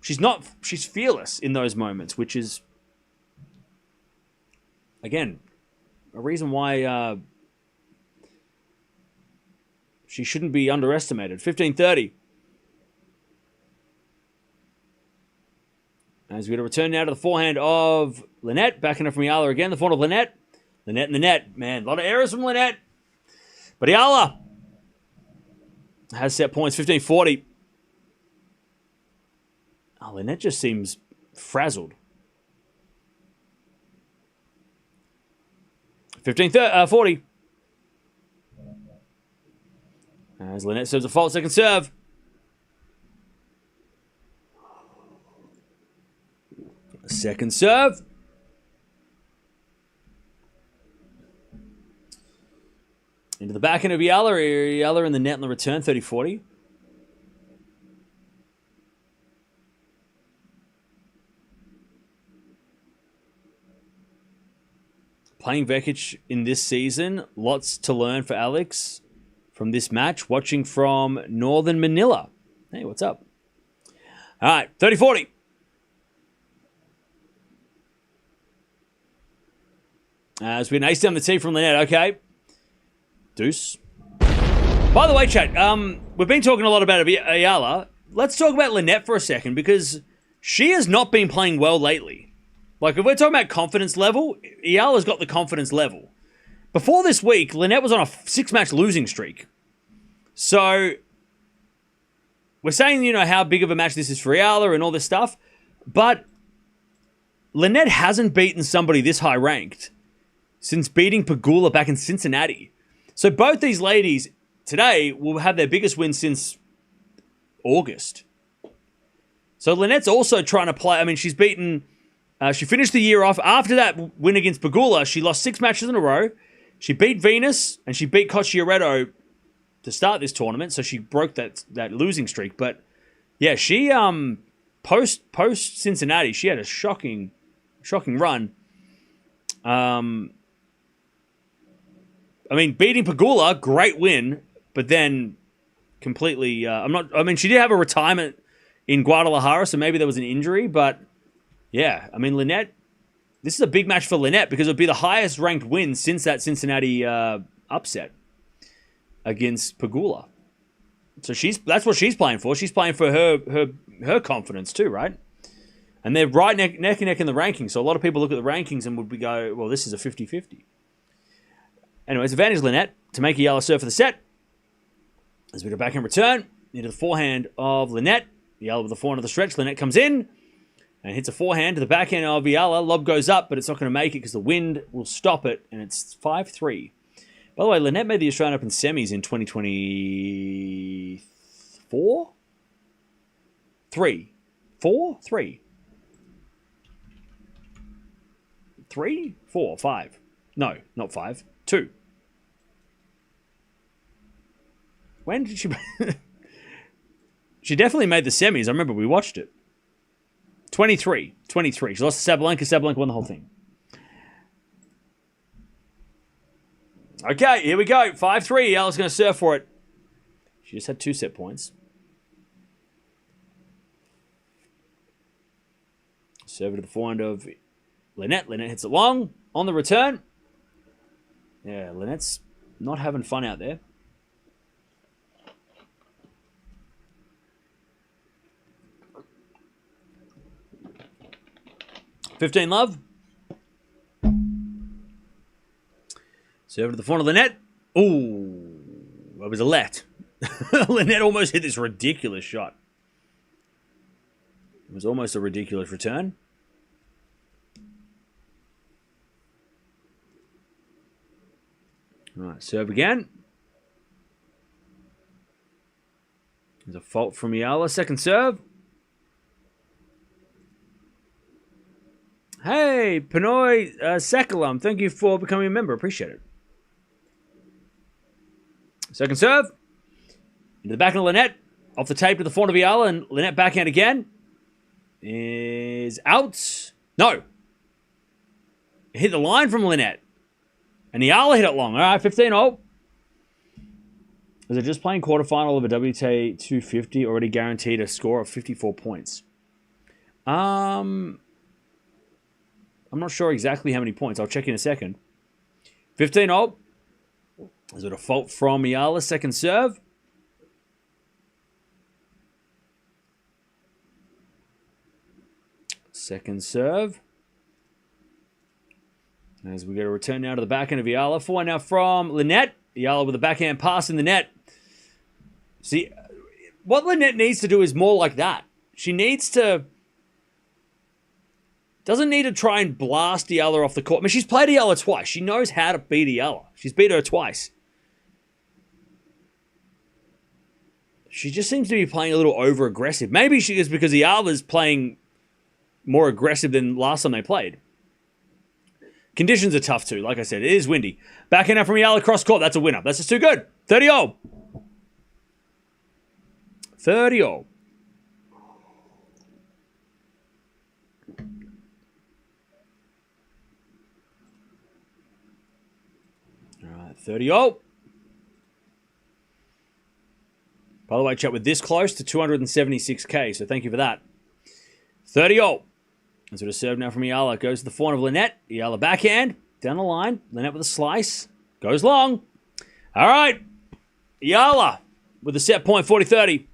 She's fearless in those moments, which is, again, a reason why she shouldn't be underestimated. 15-30. As we're going to return now to the forehand of Linette. Backing up from Eala again. The forehand of Linette. Linette in the net. Man, a lot of errors from Linette. But Eala has set points. 15-40. Oh, Linette just seems frazzled. 40. As Linette serves a fault second serve. Second serve. Into the backhand of Eala. Eala in the net on the return, 30-40. Playing Vekic in this season. Lots to learn for Alex from this match. Watching from Northern Manila. Hey, what's up? All right, 30-40. It's been ace down the tee from Linette. Okay. Deuce. By the way, chat, we've been talking a lot about Eala. Let's talk about Linette for a second, because she has not been playing well lately. Like, if we're talking about confidence level, Eala's got the confidence level. Before this week, Linette was on a 6-match losing streak. So, we're saying, you know, how big of a match this is for Eala and all this stuff, but Linette hasn't beaten somebody this high ranked since beating Pegula back in Cincinnati. So both these ladies today will have their biggest win since August. So Linette's also trying to play. I mean, she's beaten... she finished the year off. After that win against Pegula, she lost 6 matches in a row. She beat Venus, and she beat Cocchiaretto to start this tournament, so she broke that losing streak. But, yeah, she... post Cincinnati, she had a shocking run. I mean, beating Pegula, great win, but then completely... she did have a retirement in Guadalajara, so maybe there was an injury, but yeah, I mean, Linette, this is a big match for Linette because it would be the highest ranked win since that Cincinnati upset against Pegula. So that's what she's playing for. She's playing for her confidence too, right? And they're right neck and neck in the rankings. So a lot of people look at the rankings and would go, well, this is a 50-50. Anyways, advantage Linette to make Eala serve for the set. As we go back in return, into the forehand of Linette. Eala with the forehand of the stretch. Linette comes in and hits a forehand to the backhand of Eala. Lob goes up, but it's not going to make it because the wind will stop it, and it's 5-3. By the way, Linette made the Australian Open semis in 2024? 3. 4? 3. 3? 4? 5. No, not 5. 2. When did she... She definitely made the semis. I remember we watched it. 23. She lost to Sabalenka. Sabalenka won the whole thing. Okay, here we go. 5-3. Eala's going to serve for it. She just had 2 set points. Serve to the forehand of Linette. Linette hits it long. On the return. Yeah, Linette's not having fun out there. $15 love. Serve to the front of the net. Ooh, that was a let. Linette almost hit this ridiculous shot. It was almost a ridiculous return. All right, serve again. There's a fault from Eala. Second serve. Hey, Pinoy Sakalam, thank you for becoming a member. Appreciate it. Second serve. Into the backhand of Linette. Off the tape to the front of Eala, and Linette backhand again. Is out. No. It hit the line from Linette. And Eala hit it long. All right, 15-0. Is it just playing quarterfinal of a WTA 250 already guaranteed a score of 54 points? I'm not sure exactly how many points. I'll check in a second. 15-0. Is it a fault from Eala? Second serve. Second serve. As we get a return now to the backhand of Eala. Forehand now from Linette. Eala with a backhand pass in the net. See, what Linette needs to do is more like that. She needs to Doesn't need to try and blast Eala off the court. I mean, she's played Eala twice. She knows how to beat Eala. She's beat her twice. She just seems to be playing a little over-aggressive. Maybe she is because Eala's playing more aggressive than last time they played. Conditions are tough too. Like I said, it is windy. Backhand out from Eala cross court. That's a winner. That's just too good. 30-all. 30-all. All right, 30-all. By the way, chat, with this close to 276k, so thank you for that. 30-all. That's what a serve now from Eala. Goes to the forehand of Linette. Eala backhand. Down the line. Linette with a slice. Goes long. All right. Eala with a set point, 40-30.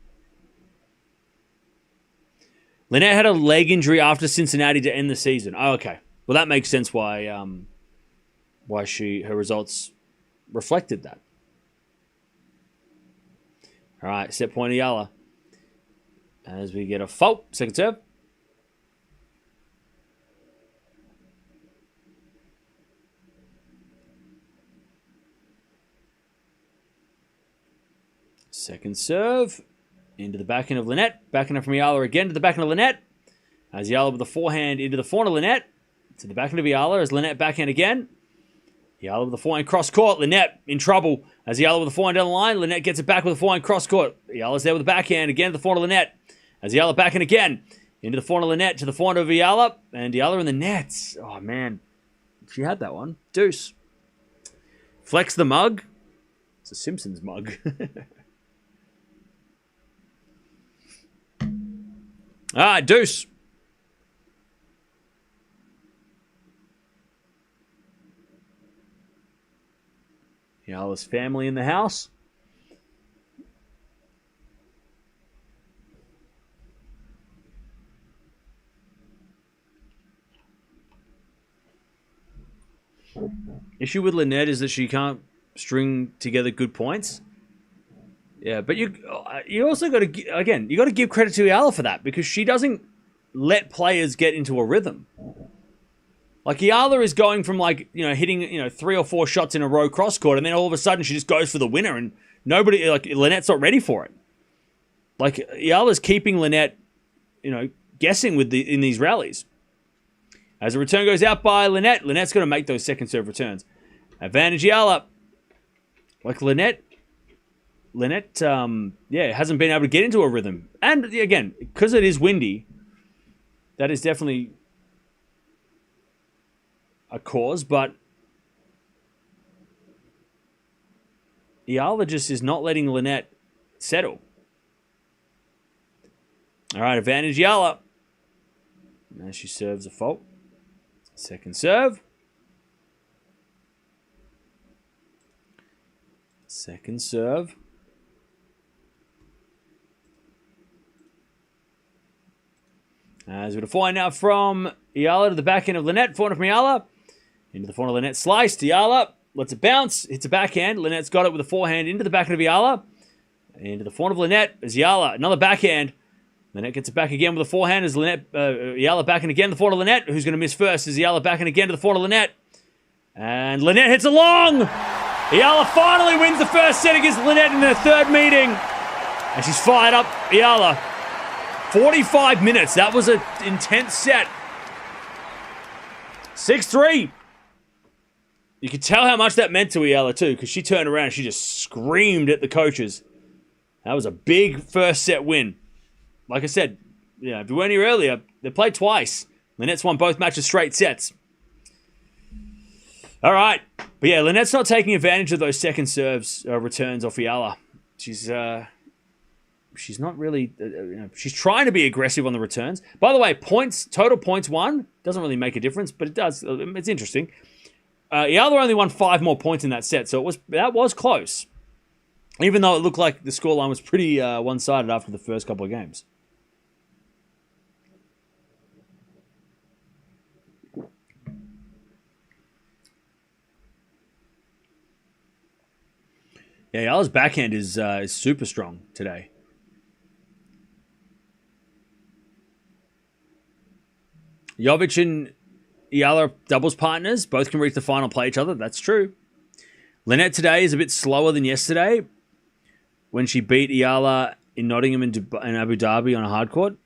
Linette had a leg injury after Cincinnati to end the season. Oh, okay. Well, that makes sense why her results reflected that. All right, set point Eala. As we get a fault, second serve. Second serve. Into the backhand of Linette. Backhand from Eala again to the backhand of Linette. As Eala with the forehand into the forehand of Linette. To the backhand of Eala as Linette backhand again. Eala with the forehand cross court. Linette in trouble. As Eala with the forehand down the line. Linette gets it back with the forehand cross court. Eala's there with the backhand again to the forehand of Linette. As Eala backhand again. Into the forehand of Linette to the forehand of Eala. And Eala in the nets. Oh, man. She had that one. Deuce. Flex the mug. It's a Simpsons mug. All right, deuce. Eala's family in the house. Issue with Linette is that she can't string together good points. Yeah, but you also got to, again, you got to give credit to Eala for that because she doesn't let players get into a rhythm. Like Eala is going from hitting 3 or 4 shots in a row cross court, and then all of a sudden she just goes for the winner, and nobody, Linette's not ready for it. Like Eala's keeping Linette, guessing in these rallies. As the return goes out by Linette, Linette's going to make those second serve returns. Advantage Eala. Like Linette, hasn't been able to get into a rhythm. And again, because it is windy, that is definitely a cause, but Eala just is not letting Linette settle. All right, advantage Eala. Now she serves a fault. Second serve. Second serve. As we're forehand now from Eala to the backhand of Linette. Forehand from Eala. Into the forehand of Linette. Sliced. Eala lets it bounce. Hits a backhand. Linette's got it with a forehand into the backhand of Eala. Into the forehand of Linette. As Eala. Another backhand. Linette gets it back again with a forehand. As Eala backhand again. The forehand of Linette. Who's going to miss first? As Eala backhand again to the forehand of Linette. And Linette hits a long. Eala finally wins the first set against Linette in their third meeting. And she's fired up. Eala. 45 minutes. That was an intense set. 6-3. You could tell how much that meant to Eala too, because she turned around and she just screamed at the coaches. That was a big first set win. Like I said, if you weren't here earlier, they played twice. Linette's won both matches straight sets. All right. But yeah, Linette's not taking advantage of those second serves returns off Eala. She's not really, she's trying to be aggressive on the returns. By the way, total points won doesn't really make a difference, but it does. It's interesting. Eala only won 5 more points in that set, so that was close. Even though it looked like the scoreline was pretty one-sided after the first couple of games. Yeah, Eala's backhand is super strong today. Jovic and Eala are doubles partners. Both can reach the final, play each other. That's true. Linette today is a bit slower than yesterday when she beat Eala in Nottingham and Abu Dhabi on a hard court.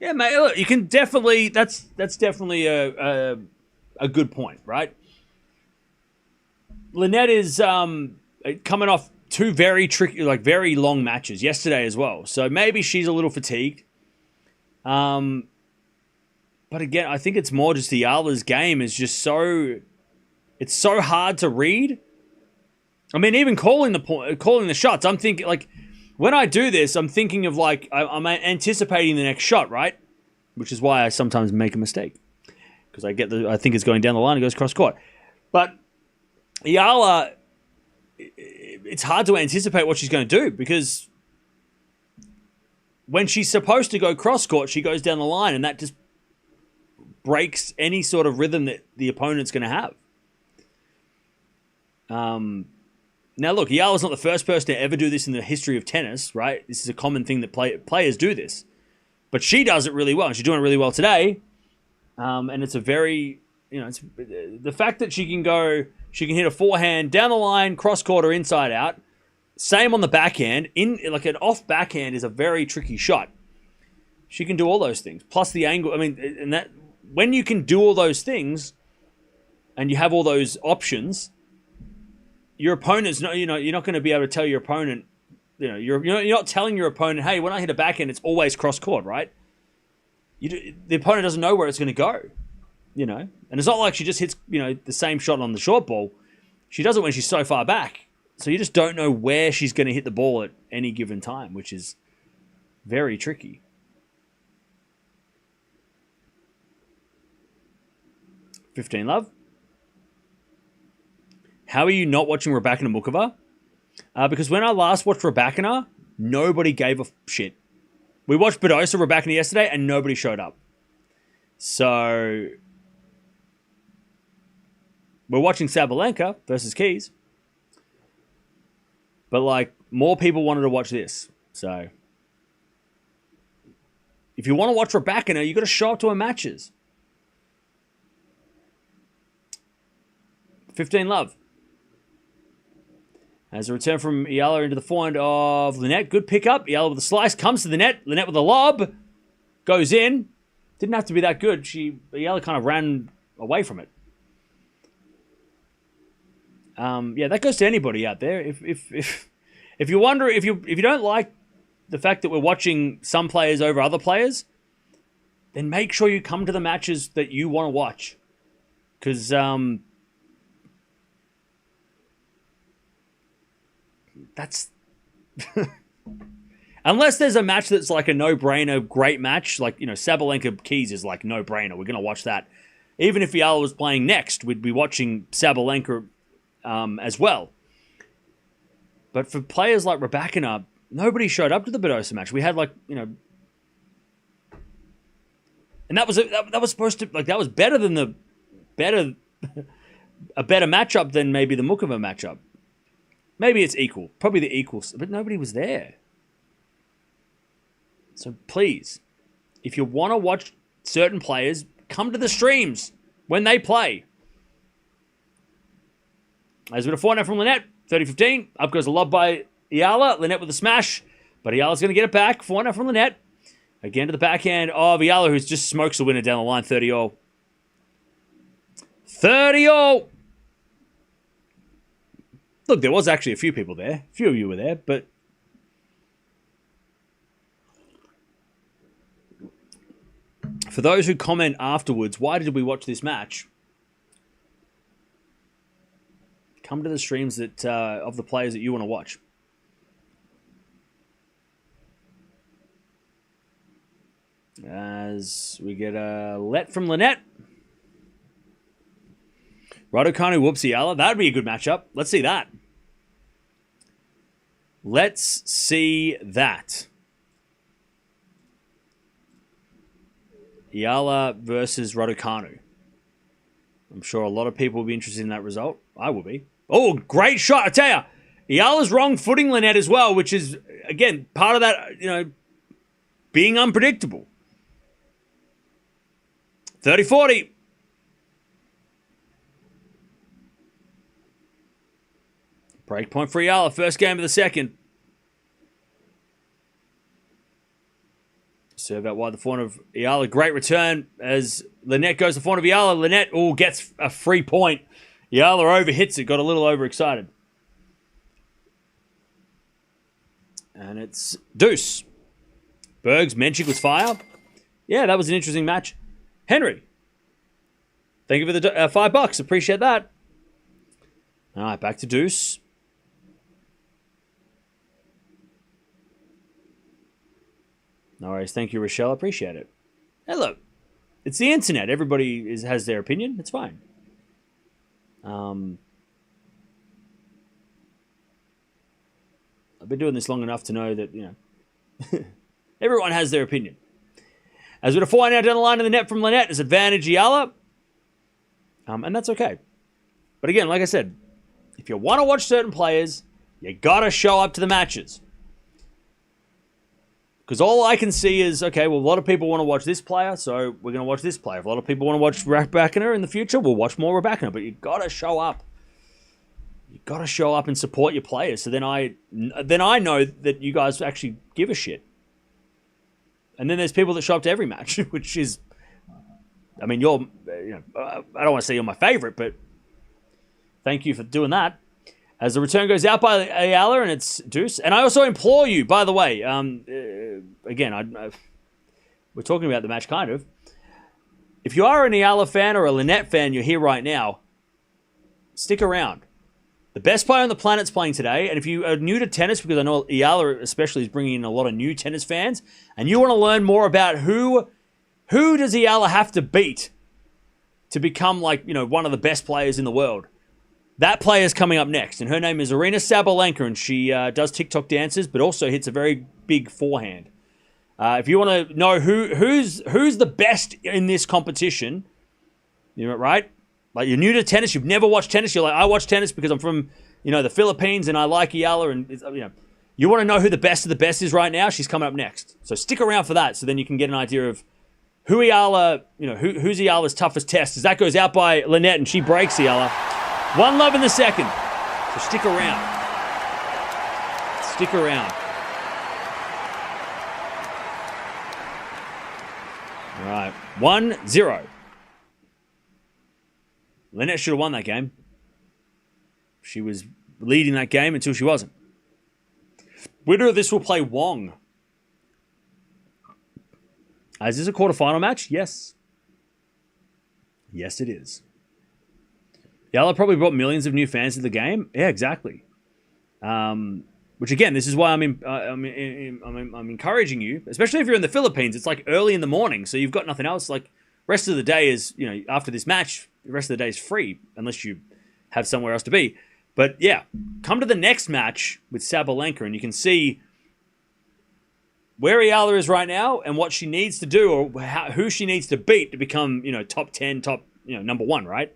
Yeah, mate, look, you can definitely... That's definitely a good point, right? Linette is coming off two very tricky, like very long matches yesterday as well. So maybe she's a little fatigued. But again, I think it's more just the Eala's game is just so... It's so hard to read. I mean, even calling the shots, I'm thinking, like, when I do this, I'm thinking of, like, I'm anticipating the next shot, right? Which is why I sometimes make a mistake. Because I think it's going down the line, it goes cross court. But Eala, it's hard to anticipate what she's going to do because when she's supposed to go cross court, she goes down the line, and that just breaks any sort of rhythm that the opponent's going to have. Now, look, Eala's not the first person to ever do this in the history of tennis, right? This is a common thing that players do this. But she does it really well, and she's doing it really well today. And it's a very, it's the fact that she can hit a forehand down the line, cross court or inside out. Same on the backhand. Like an off backhand is a very tricky shot. She can do all those things. Plus the angle. I mean, and that when you can do all those things, and you have all those options, your opponent's not. You're not going to be able to tell your opponent. You're not telling your opponent, hey, when I hit a backhand, it's always cross court, right? The opponent doesn't know where it's going to go, and it's not like she just hits, the same shot on the short ball. She does it when she's so far back, so you just don't know where she's going to hit the ball at any given time, which is very tricky. $15 love. How are you not watching Raducanu Mukova? Because when I last watched Raducanu, nobody gave a shit. We watched Badosa Raducanu yesterday, and nobody showed up. So we're watching Sabalenka versus Keys, but more people wanted to watch this. So if you want to watch Raducanu, you got to show up to her matches. 15 love. As a return from Eala into the forehand of Linette. Good pickup. Eala with a slice. Comes to the net. Linette with a lob. Goes in. Didn't have to be that good. Eala kind of ran away from it. That goes to anybody out there. If you wonder, if you don't like the fact that we're watching some players over other players, then make sure you come to the matches that you want to watch. Because... that's unless there's a match that's like a no-brainer, great match, like Sabalenka Keys is like no-brainer. We're gonna watch that. Even if Eala was playing next, we'd be watching Sabalenka as well. But for players like Raducanu, nobody showed up to the Badosa match. We had and that was supposed to that was better than a better matchup than maybe the Mukova matchup. Maybe it's equal. Probably the equals. But nobody was there. So please, if you want to watch certain players, come to the streams when they play. As with a forehand from Linette, 30-15. Up goes a lob by Eala. Linette with a smash. But Eala's going to get it back. Forehand from Linette. Again to the backhand of Eala, who just smokes the winner down the line, 30-all. 30-all! Look, there was actually a few people there. A few of you were there, but... For those who comment afterwards, why did we watch this match? Come to the streams that of the players that you want to watch. As we get a let from Linette. Raducanu whoops Eala. That would be a good matchup. Let's see that. Let's see that. Eala versus Raducanu. I'm sure a lot of people will be interested in that result. I will be. Oh, great shot. I tell you, Eala's wrong footing Linette as well, which is, again, part of that, being unpredictable. 30-40. Break point for Eala. First game of the second. Serve out wide the forehand of Eala. Great return as Linette goes to the forehand of Eala. Linette gets a free point. Eala overhits it. Got a little overexcited. And it's deuce. Bergs, Menchik was fire. Yeah, that was an interesting match. Henry, thank you for the $5. Appreciate that. All right, back to deuce. No worries. Thank you, Rochelle. Appreciate it. Hey, look. It's the internet. Everybody has their opinion. It's fine. I've been doing this long enough to know that, everyone has their opinion. As with a forehand out down the line in the net from Linette, it's advantage Eala. And that's okay. But again, like I said, if you want to watch certain players, you got to show up to the matches. Because all I can see is, okay, well, a lot of people want to watch this player, so we're going to watch this player. If a lot of people want to watch Raducanu in the future, we'll watch more Raducanu. But you got to show up. You got to show up and support your players. So then I know that you guys actually give a shit. And then there's people that show up to every match, which is, I mean, I don't want to say you're my favorite, but thank you for doing that. As the return goes out by Eala and it's deuce. And I also implore you, by the way, again, we're talking about the match kind of. If you are an Eala fan or a Linette fan, you're here right now, stick around. The best player on the planet's playing today. And if you are new to tennis, because I know Eala especially is bringing in a lot of new tennis fans, and you want to learn more about who does Eala have to beat to become one of the best players in the world, that player's coming up next, and her name is Aryana Sabalenka, and she does TikTok dances, but also hits a very big forehand. If you want to know who's the best in this competition, right? Like, you're new to tennis, you've never watched tennis, you're like, I watch tennis because I'm from, the Philippines, and I like Eala, and you want to know who the best of the best is right now, she's coming up next. So stick around for that, so then you can get an idea of who Eala, who's Eala's toughest test. As that goes out by Linette, and she breaks Eala. 1-love in the second. So stick around. Stick around. All right. 1-0. Linette should have won that game. She was leading that game until she wasn't. Winner of this will play Wong. Is this a quarterfinal match? Yes. Yes, it is. Eala probably brought millions of new fans to the game. Yeah, exactly. Which again, this is why I'm encouraging you, especially if you're in the Philippines. It's like early in the morning, so you've got nothing else. Like, rest of the day is, after this match, the rest of the day is free unless you have somewhere else to be. But yeah, come to the next match with Sabalenka, and you can see where Eala is right now and what she needs to do, or who she needs to beat to become, top 10, number one, right?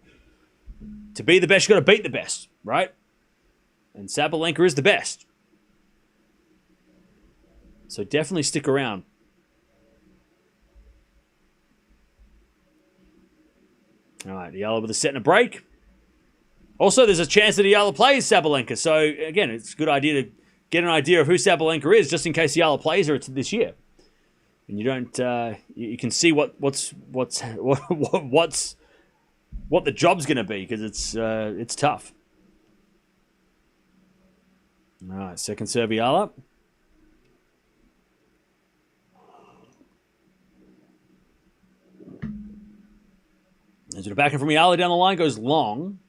To be the best, you got to beat the best, right? And Sabalenka is the best. So definitely stick around. All right, Eala with a set and a break. Also, there's a chance that Eala plays Sabalenka. So again, it's a good idea to get an idea of who Sabalenka is, just in case Eala plays her this year. And you don't, you can see what the job's going to be, because it's tough. All right, second serve Eala. As it back in from Eala down the line, goes long.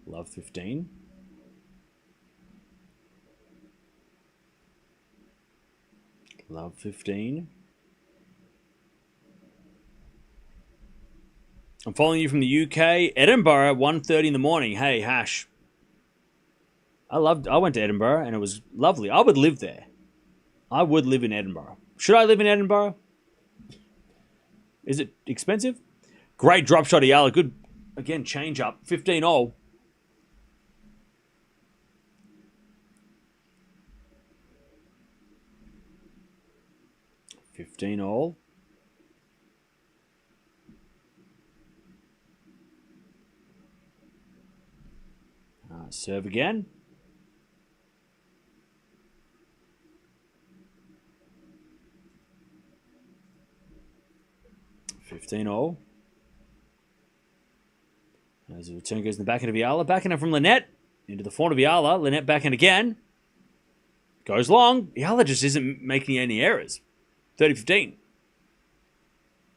Love 15. Love 15. I'm following you from the UK. Edinburgh, 1:30 in the morning. Hey, Hash. I went to Edinburgh, and it was lovely. I would live there. I would live in Edinburgh. Should I live in Edinburgh? Is it expensive? Great drop shot, Eala. Good, again, change up. 15-all. $15-all. Serve again. $15-all. As the return goes in the backhand of Eala. Backhand from Linette. Into the forehand of Eala. Linette backhand again. Goes long. Eala just isn't making any errors. 30-15.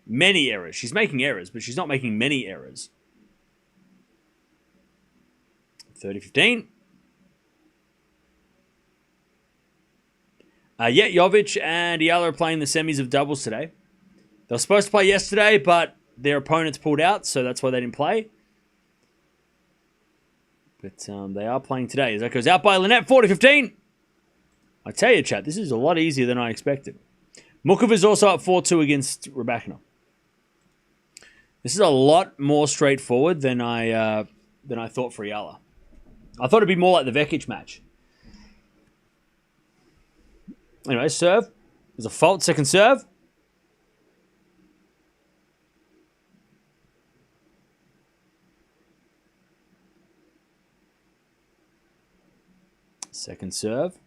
Many errors. She's making errors, but she's not making many errors. 30-15. Jovic and Eala are playing the semis of doubles today. They were supposed to play yesterday, but their opponents pulled out, so that's why they didn't play. But they are playing today. As that goes out by Linette, 40-15. I tell you, chat, this is a lot easier than I expected. Mukova's also up 4-2 against Raducanu. This is a lot more straightforward than I thought for Eala. I thought it'd be more like the Vekic match. Anyway, serve. There's a fault, second serve. Second serve.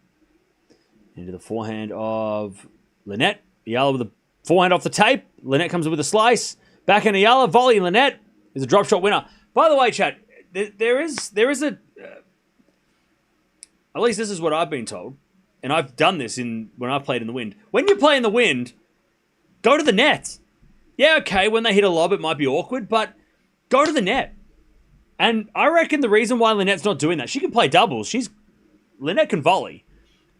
Into the forehand of Linette. Eala with a forehand off the tape. Linette comes in with a slice. Backhand Eala. Volley. Linette is a drop shot winner. By the way, chat, there is a... at least this is what I've been told. And I've done this when I've played in the wind. When you play in the wind, go to the net. Yeah, okay, when they hit a lob, it might be awkward, but go to the net. And I reckon the reason why Linette's not doing that, she can play doubles. Linette can volley.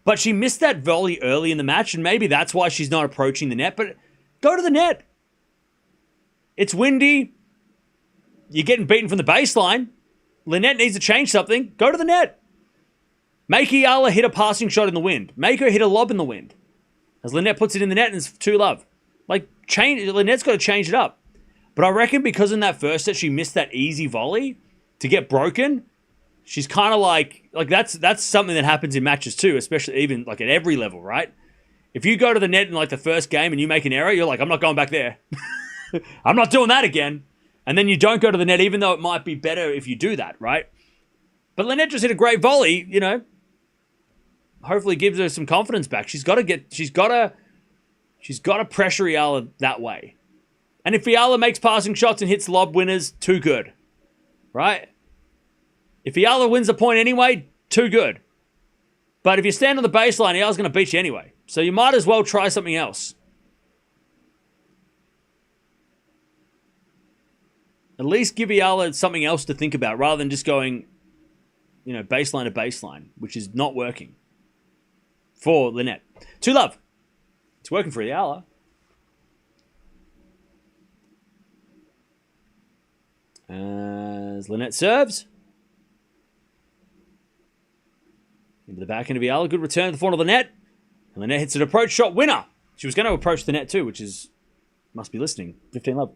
But she missed that volley early in the match, and maybe that's why she's not approaching the net. But go to the net. It's windy. You're getting beaten from the baseline. Linette needs to change something. Go to the net. Make Eala hit a passing shot in the wind. Make her hit a lob in the wind. As Linette puts it in the net and it's 2-love. Linette's got to change it up. But I reckon because in that first set she missed that easy volley to get broken, she's kind of like that's something that happens in matches too, especially even like at every level, right? If you go to the net in like the first game and you make an error, you're like, I'm not going back there. I'm not doing that again. And then you don't go to the net, even though it might be better if you do that, right? But Linette just hit a great volley, hopefully gives her some confidence back. She's got to pressure Eala that way. And if Eala makes passing shots and hits lob winners, too good. Right? If Eala wins the point anyway, too good. But if you stand on the baseline, Eala's going to beat you anyway. So you might as well try something else. At least give Eala something else to think about rather than just going, baseline to baseline, which is not working for Linette. 2-love. It's working for Eala. As Linette serves. Into the backhand of Eala. Good return to the front of the net. And Linette hits an approach shot winner. She was going to approach the net too, which is... must be listening. 15-love.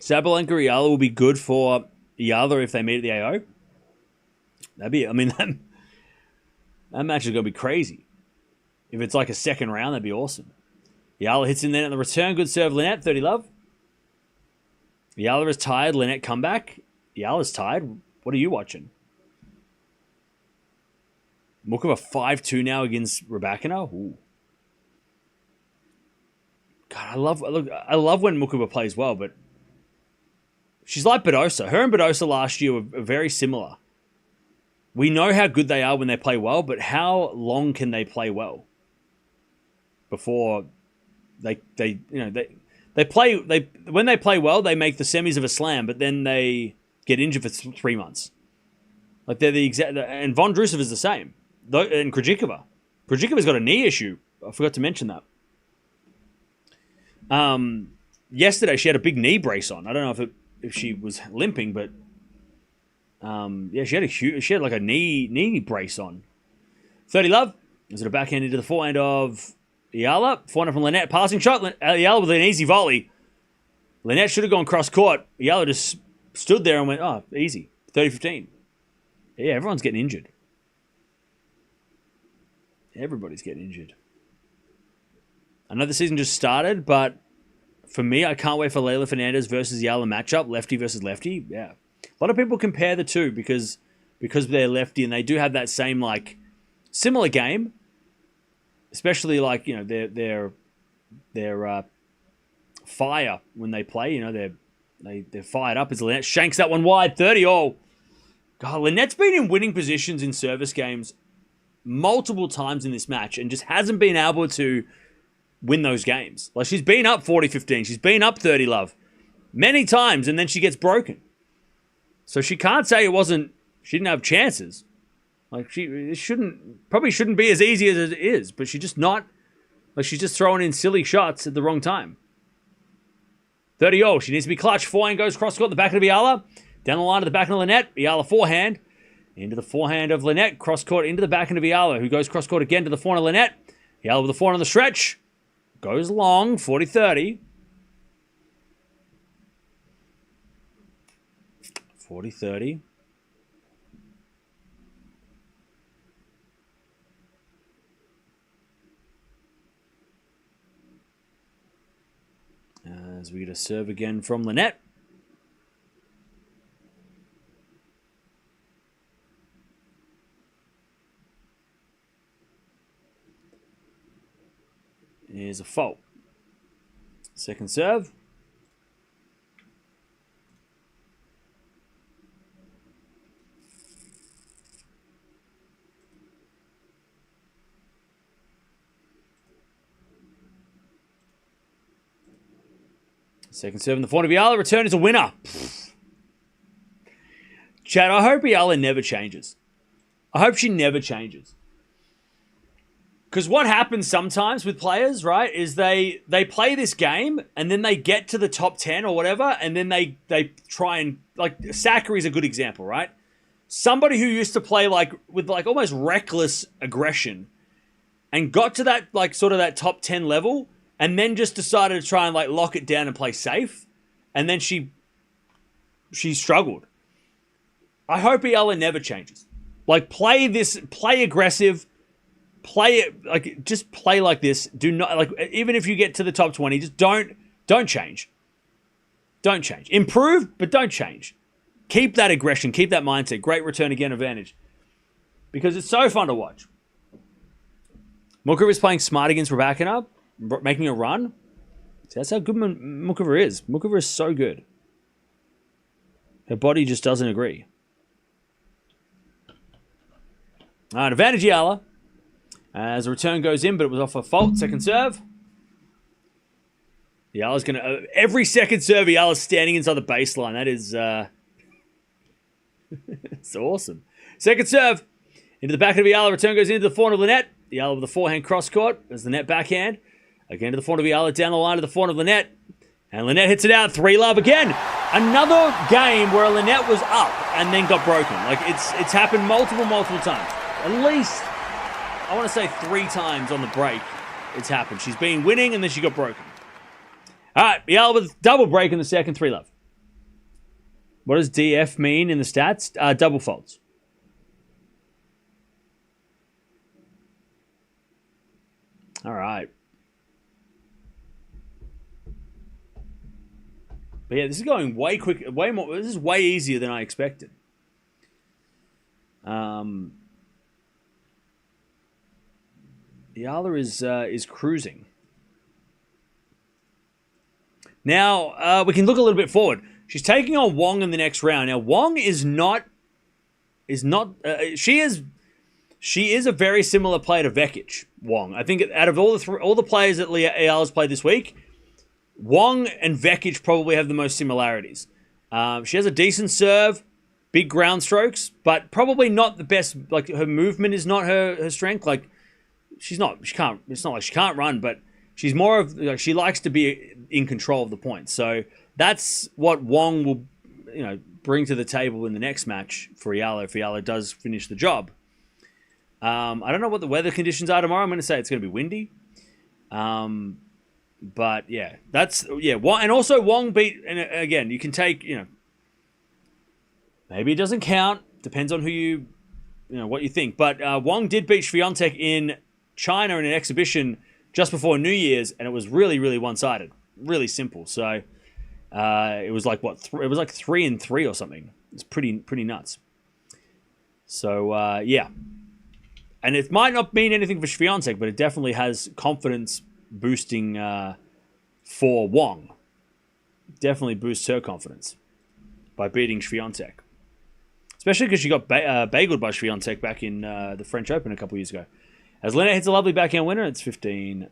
Sabalenka Eala will be good for Eala if they meet at the AO. That match is going to be crazy. If it's like a second round, that'd be awesome. Eala hits in there on the return. Good serve, Linette. 30-love. Eala is tired. Linette comeback. Eala's tired. What are you watching? Mukova 5-2 now against Raducanu. Ooh. God, I love when Mukova plays well, but she's like Badosa. Her and Badosa last year were very similar. We know how good they are when they play well, but how long can they play well before when they play well, they make the semis of a slam, but then they get injured for 3 months. Like they're the exact, and Von Drusev is the same. And Krejcikova. Krejcikova's got a knee issue. I forgot to mention that. Yesterday she had a big knee brace on. I don't know if she was limping, but she had like a knee brace on. 30-love. Is it a backhand into the forehand of Eala? Forehand from Linette. Passing shot. Eala with an easy volley. Linette should have gone cross court. Eala just stood there and went, oh, easy. 30-15. Yeah, everyone's getting injured. Everybody's getting injured. I know the season just started, but for me, I can't wait for Leylah Fernandez versus Eala matchup, lefty versus lefty. Yeah. A lot of people compare the two because they're lefty and they do have that same, like, similar game. Especially, like, you know, their fire when they play. You know, they're fired up as Linette shanks that one wide, 30-all. God, Linette's been in winning positions in service games multiple times in this match and just hasn't been able to win those games. Like, she's been up 40-15. She's been up 30-love many times, and then she gets broken. So she can't say she didn't have chances. Like, it probably shouldn't be as easy as it is, but she's just not, like, she's just throwing in silly shots at the wrong time. 30-all. She needs to be clutch. Forehand goes cross-court, the back of Eala. Down the line to the back of Linette. Eala forehand. Into the forehand of Linette. Cross-court into the back end of Eala, who goes cross-court again to the forehand of Linette. Eala with the forehand on the stretch. Goes long, 40-30. 40-30. As we get a serve again from Linette. Here's a fault. Second serve. Second serve in the forehand of Eala. Return is a winner. Chad, I hope Eala never changes. I hope she never changes. Because what happens sometimes with players, right, is they play this game and then they get to the top 10 or whatever, and then they try and, like, Sakkari's a good example, right? Somebody who used to play, like, with, like, almost reckless aggression and got to that, like, sort of that top 10 level and then just decided to try and, like, lock it down and play safe, and then she struggled. I hope Eala never changes. Like, play aggressive. Play it, like, just play like this. Do not, like, even if you get to the top 20, just don't change. Don't change. Improve, but don't change. Keep that aggression. Keep that mindset. Great return again advantage. Because it's so fun to watch. Mukovac is playing smart against Raducanu, making a run. See, that's how good Mukovac is. Mukovac is so good. Her body just doesn't agree. All right, advantage Eala. As the return goes in, but it was off a fault. Second serve. Eala's going to... every second serve, Eala's standing inside the baseline. That is... it's awesome. Second serve. Into the back of Eala. Return goes into the forehand of Linette. Eala with the forehand cross-court. There's the net backhand. Again to the forehand of Eala. Down the line to the forehand of Linette. And Linette hits it out. 3-love again. Another game where Linette was up and then got broken. Like, it's happened multiple times. At least... I want to say 3 times on the break it's happened. She's been winning and then she got broken. All right, Eala with double break in the second, 3-love. What does DF mean in the stats? Double faults. All right. But yeah, this is going way quick, way more. This is way easier than I expected. Eala is cruising. Now, we can look a little bit forward. She's taking on Wong in the next round. Now, Wong she is a very similar player to Vekic, Wong. I think out of all the players that Eala's played this week, Wong and Vekic probably have the most similarities. She has a decent serve, big ground strokes, but probably not the best. Like, her movement is not her strength. Like, it's not like she can't run, but she's more of, like, she likes to be in control of the points. So that's what Wong will, bring to the table in the next match for Eala if Eala does finish the job. I don't know what the weather conditions are tomorrow. I'm going to say it's going to be windy. But yeah, and also Wong beat, and again, you can take, maybe it doesn't count. Depends on who what you think. But Wong did beat Swiatek in China in an exhibition just before New Year's, and it was really, really one-sided, really simple. So it was like it was like 3-3 or something. It's pretty nuts. So yeah, and it might not mean anything for Swiatek, but it definitely has confidence boosting for Wong. Definitely boosts her confidence by beating Swiatek. Especially because she got bageled by Swiatek back in the French Open a couple years ago. As Linette hits a lovely backhand winner, it's 15.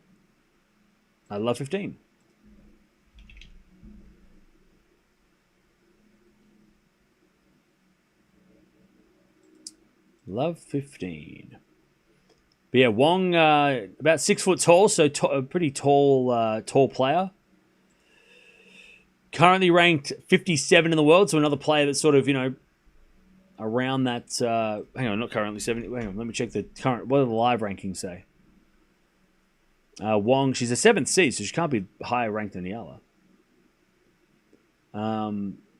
I love 15. Love 15. But yeah, Wong, about 6 foot tall, so a pretty tall player. Currently ranked 57 in the world, so another player that's sort of, around that. Hang on, not currently 70. Hang on, let me check the current. What do the live rankings say? Wong, she's a 7th seed, so she can't be higher ranked than Eala.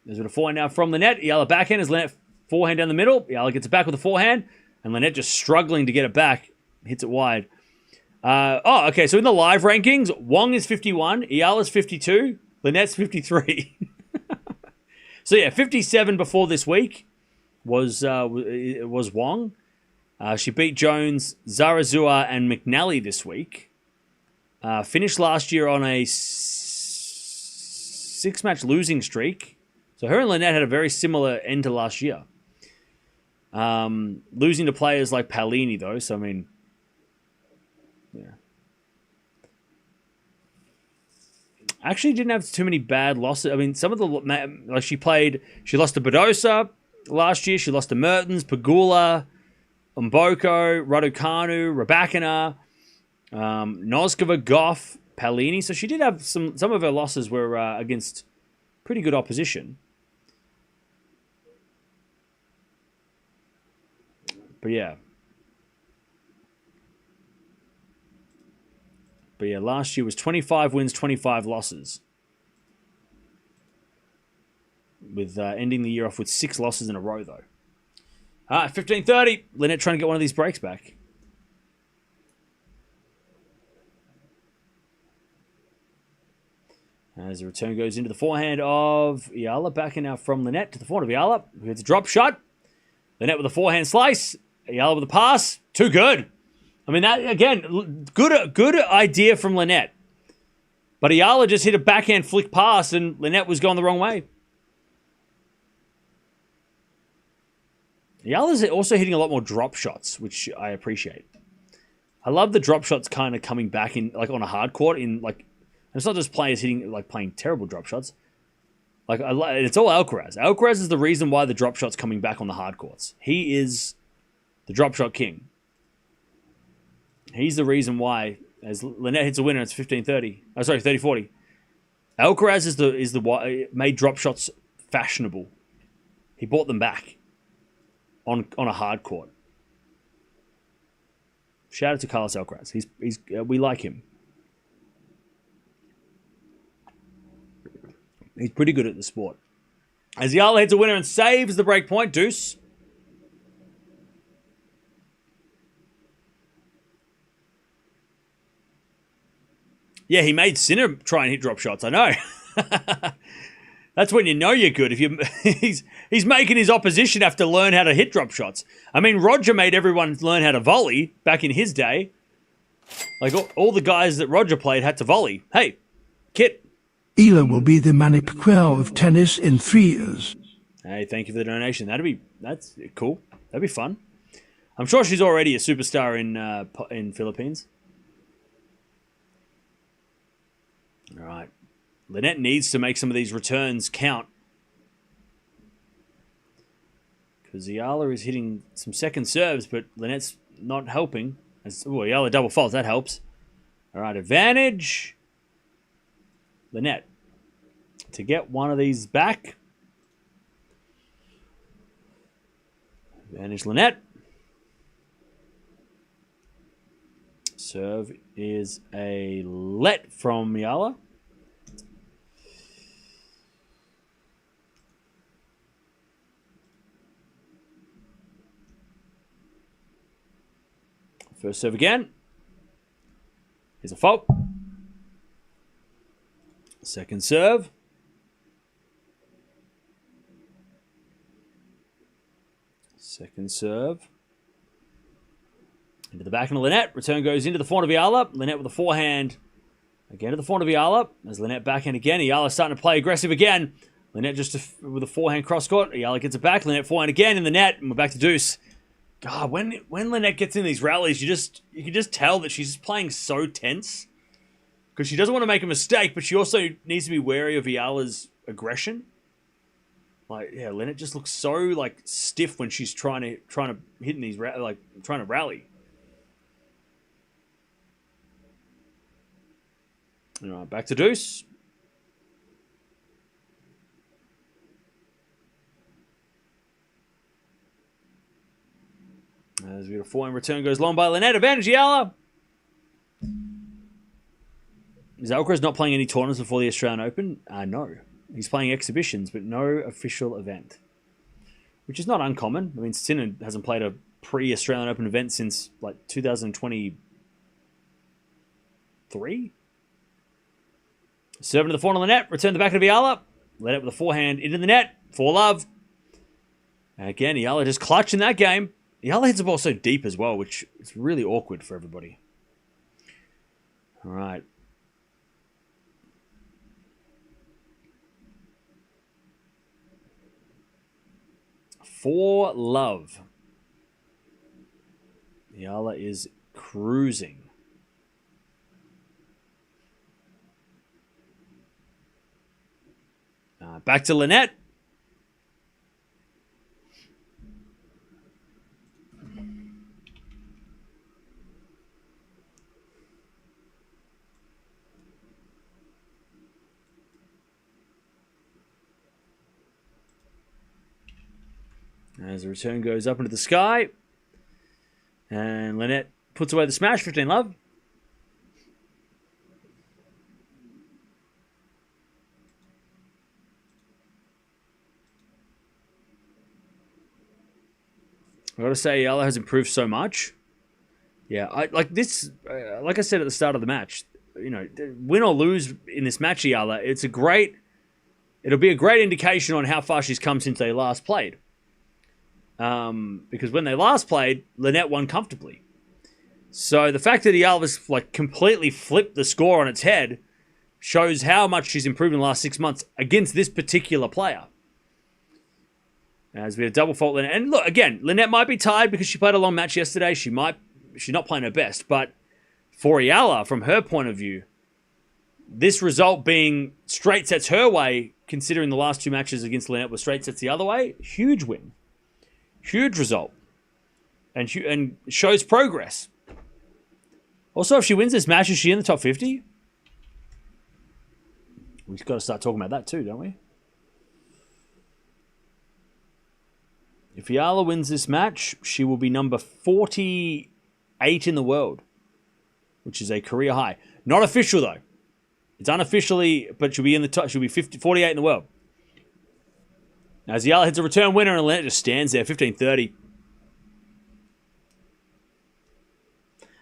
There's a forehand now from Linette. Eala backhand is Linette forehand down the middle. Eala gets it back with a forehand, and Linette just struggling to get it back. Hits it wide. Okay, so in the live rankings, Wong is 51, Eala's 52, Linette's 53. So yeah, 57 before this week was Wong. She beat Jones, Zarazua, and McNally this week. Finished last year on a 6-match losing streak. So her and Linette had a very similar end to last year. Losing to players like Paolini, though. So, I mean, yeah. Actually didn't have too many bad losses. I mean, some of the, like she lost to Badosa last year. She lost to Mertens, Pegula, Mboko, Raducanu, Rabakina, Noskova, Gauff, Paolini. So she did have some of her losses were against pretty good opposition. But yeah. Last year was 25 wins, 25 losses. With ending the year off with 6 losses in a row, though. All right, 15:30. Linette trying to get one of these breaks back. As the return goes into the forehand of Eala. Backing out from Linette to the forehand of Eala. Who hits a drop shot. Linette with a forehand slice. Eala with a pass. Too good. I mean, that, again, good idea from Linette. But Eala just hit a backhand flick pass and Linette was going the wrong way. Eala's also hitting a lot more drop shots, which I appreciate. I love the drop shots kind of coming back in, like, on a hard court. It's not just players playing terrible drop shots. It's all Alcaraz. Alcaraz is the reason why the drop shot's coming back on the hard courts. He is the drop shot king. He's the reason why, as Linette hits a winner, it's 15-30. Oh, sorry, 30-40. Alcaraz is the made drop shots fashionable. He brought them back on a hard court. Shout out to Carlos Alcaraz. We like him. He's pretty good at the sport. As Eala hits a winner and saves the break point, deuce. Yeah, he made Sinner try and hit drop shots. I know. That's when you know you're good. If he's making his opposition have to learn how to hit drop shots. I mean, Roger made everyone learn how to volley back in his day. Like all the guys that Roger played had to volley. Hey, Kit. Eala will be the Manny Pacquiao of tennis in 3 years. Hey, thank you for the donation. That's cool. That'd be fun. I'm sure she's already a superstar in Philippines. All right. Linette needs to make some of these returns count. Because Eala is hitting some second serves, but Linette's not helping. Eala double faults. That helps. All right, advantage. Linette to get one of these back. Advantage Linette. Serve is a let from Eala. First serve again. Here's a fault. Second serve. Second serve. Into the back of Linette. Return goes into the forehand of Eala. Linette with a forehand. Again to the forehand of Eala. As Linette backhand again. Eala starting to play aggressive again. Linette just with a forehand cross court. Eala gets it back. Linette forehand again in the net. And we're back to deuce. God, when Linette gets in these rallies, you can just tell that she's just playing so tense. Because she doesn't want to make a mistake, but she also needs to be wary of Eala's aggression. Like, yeah, Linette just looks so like stiff when she's trying to hit in these trying to rally. All right, back to deuce. As we get a forehand return goes long by Linette. Advantage Eala. Is Alcaraz not playing any tournaments before the Australian Open? No. He's playing exhibitions, but no official event. Which is not uncommon. I mean, Sinner hasn't played a pre-Australian Open event since, like, 2023? Serving to the forehand on the net. Return the back of Eala. Let it with a forehand into the net. 4-love. And again, Eala just clutching that game. Eala hits the ball so deep as well, which is really awkward for everybody. All right. For love. Eala is cruising. Back to Linette. As the return goes up into the sky. And Linette puts away the smash. 15-love. I've got to say, Eala has improved so much. Yeah, like I said at the start of the match, you know, win or lose in this match, Eala, it'll be a great indication on how far she's come since they last played. Because when they last played, Linette won comfortably. So the fact that Eala has like completely flipped the score on its head shows how much she's improved in the last 6 months against this particular player. As we have double fault Linette. And look, again, Linette might be tired because she played a long match yesterday. She's not playing her best. But for Eala, from her point of view, this result being straight sets her way, considering the last two matches against Linette were straight sets the other way, huge win. Huge result. And shows progress. Also, if she wins this match, is she in the top 50? We've got to start talking about that too, don't we? If Eala wins this match, she will be number 48 in the world, which is a career high. Not official, though. It's unofficially, but she'll be in the top. She'll be 48 in the world. Now, as Eala hits a return winner, and Linette just stands there, 15-30.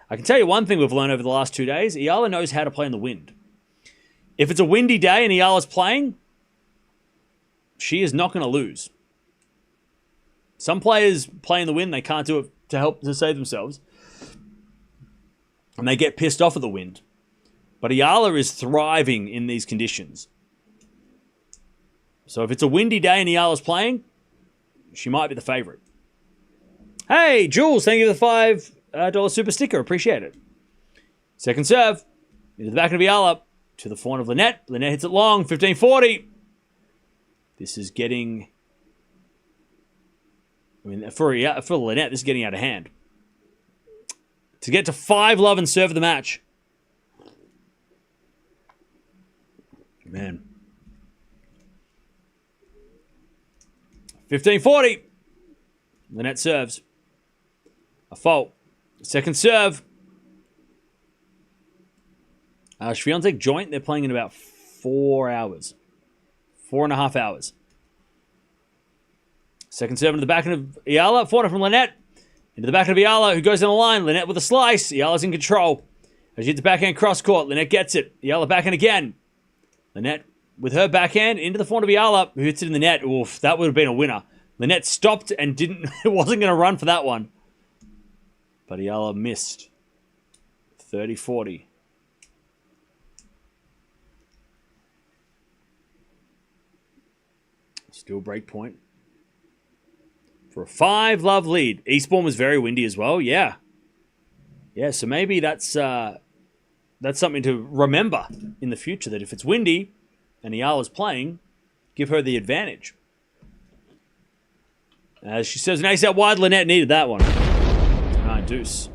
I can tell you one thing we've learned over the last 2 days. Eala knows how to play in the wind. If it's a windy day and Eala's playing, she is not going to lose. Some players play in the wind, they can't do it to save themselves. And they get pissed off at the wind. But Eala is thriving in these conditions. So if it's a windy day and Eala's playing, she might be the favorite. Hey, Jules, thank you for the $5 super sticker. Appreciate it. Second serve. Into the back of Eala. To the forehand of Linette. Linette hits it long. 15-40. This is getting... I mean, for Linette, this is getting out of hand. To get to 5-love and serve the match. Man. 15-40. Linette serves. A fault. Second serve. Swiatek joint, they're playing in about 4 hours. 4.5 hours. Second serve into the back of Eala. Forehand from Linette. Into the back of Eala, who goes down the line. Linette with a slice. Eala's in control. She hits the backhand cross court. Linette gets it. Eala backhand again. Linette with her backhand into the forehand of Eala, who hits it in the net. Oof, that would have been a winner. Linette stopped and wasn't going to run for that one. But Eala missed. 30-40. Still break point. For a 5-love lead. Eastbourne was very windy as well. Yeah. Yeah, so maybe that's something to remember in the future, that if it's windy and Eala's playing, give her the advantage. As she says, an ace out wide, Linette needed that one. All right, deuce.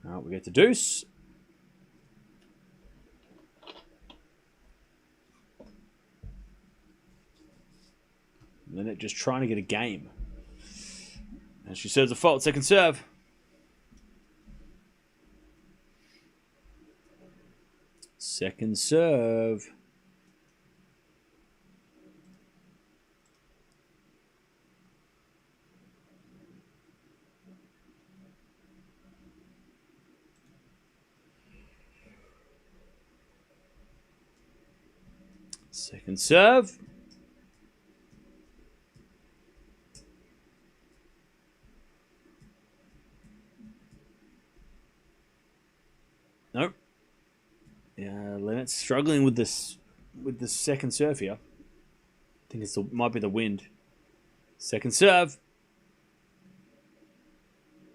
All right, we get the deuce. Linette just trying to get a game. And she serves a fault. Second serve. Second serve. Second serve. Nope. Yeah, Linette's struggling with this second serve here. I think might be the wind. Second serve.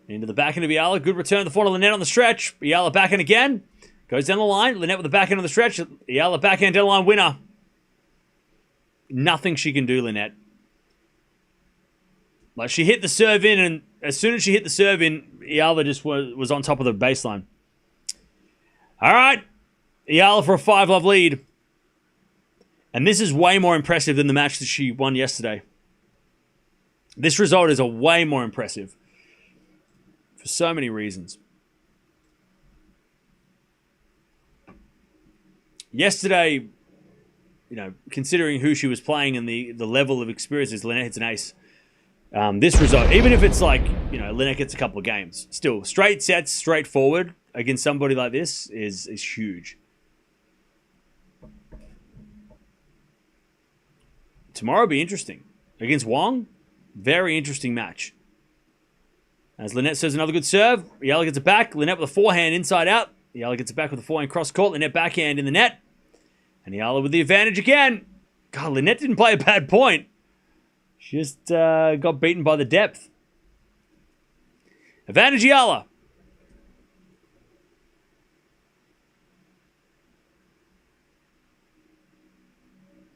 Into the backhand of Eala. Good return to the forehand of Linette on the stretch. Eala backhand again. Goes down the line. Linette with the backhand on the stretch. Eala backhand down the line. Winner. Nothing she can do, Linette. Like, she hit the serve in, and as soon as she hit the serve in, Eala just was on top of the baseline. All right. Eala for a 5-love lead. And this is way more impressive than the match that she won yesterday. This result is way more impressive. For so many reasons. Yesterday, you know, considering who she was playing and the level of experience, Linette hits an ace. This result, even if it's like, you know, Linette gets a couple of games, still, straight sets, straightforward against somebody like this is huge. Tomorrow will be interesting. Against Wong, very interesting match. As Linette says, another good serve. Eala gets it back. Linette with a forehand inside out. Eala gets it back with a forehand cross court. Linette backhand in the net. And Eala with the advantage again. God, Linette didn't play a bad point. She just got beaten by the depth. Advantage Eala.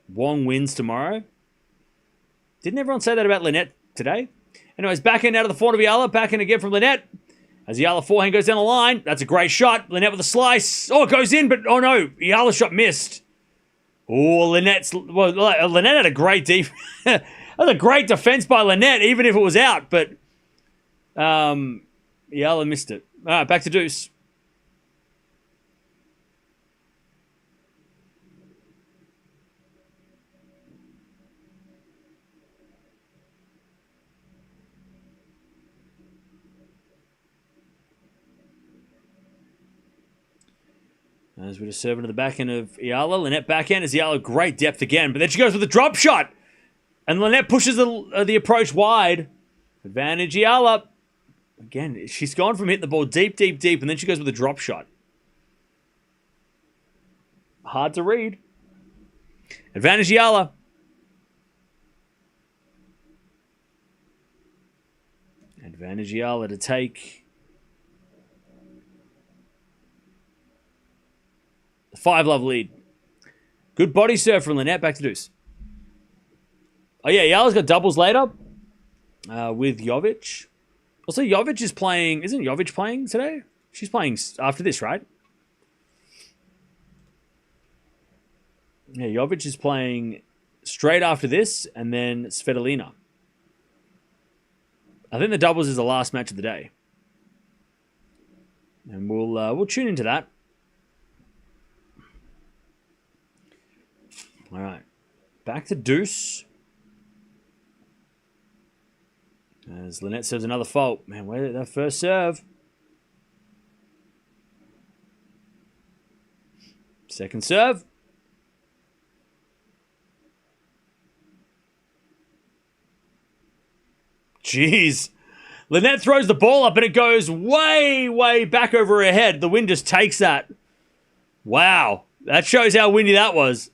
Wong wins tomorrow. Didn't everyone say that about Linette today? Anyways, backhand out of the forehand of Eala. Backhand again from Linette. As Eala forehand goes down the line. That's a great shot. Linette with a slice. Oh, it goes in, but oh no. Eala's shot missed. Oh, Linette had a great defense. That was a great defense by Linette, even if it was out. But Eala missed it. All right, back to deuce. As we just serve into the backhand of Eala. Linette backhand is Eala. Great depth again. But then she goes with a drop shot. And Linette pushes the approach wide. Advantage Eala. Again, she's gone from hitting the ball deep, deep, deep. And then she goes with a drop shot. Hard to read. Advantage Eala. Advantage Eala to take... 5-love lead. Good body serve from Linette. Back to deuce. Oh, yeah. Eala's got doubles later with Jovic. Also, Jovic is playing... Isn't Jovic playing today? She's playing after this, right? Yeah, Jovic is playing straight after this and then Svitolina. I think the doubles is the last match of the day. And we'll tune into that. All right. Back to deuce. As Linette serves another fault. Man, where did that first serve? Second serve. Jeez. Linette throws the ball up and it goes way, way back over her head. The wind just takes that. Wow. That shows how windy that was.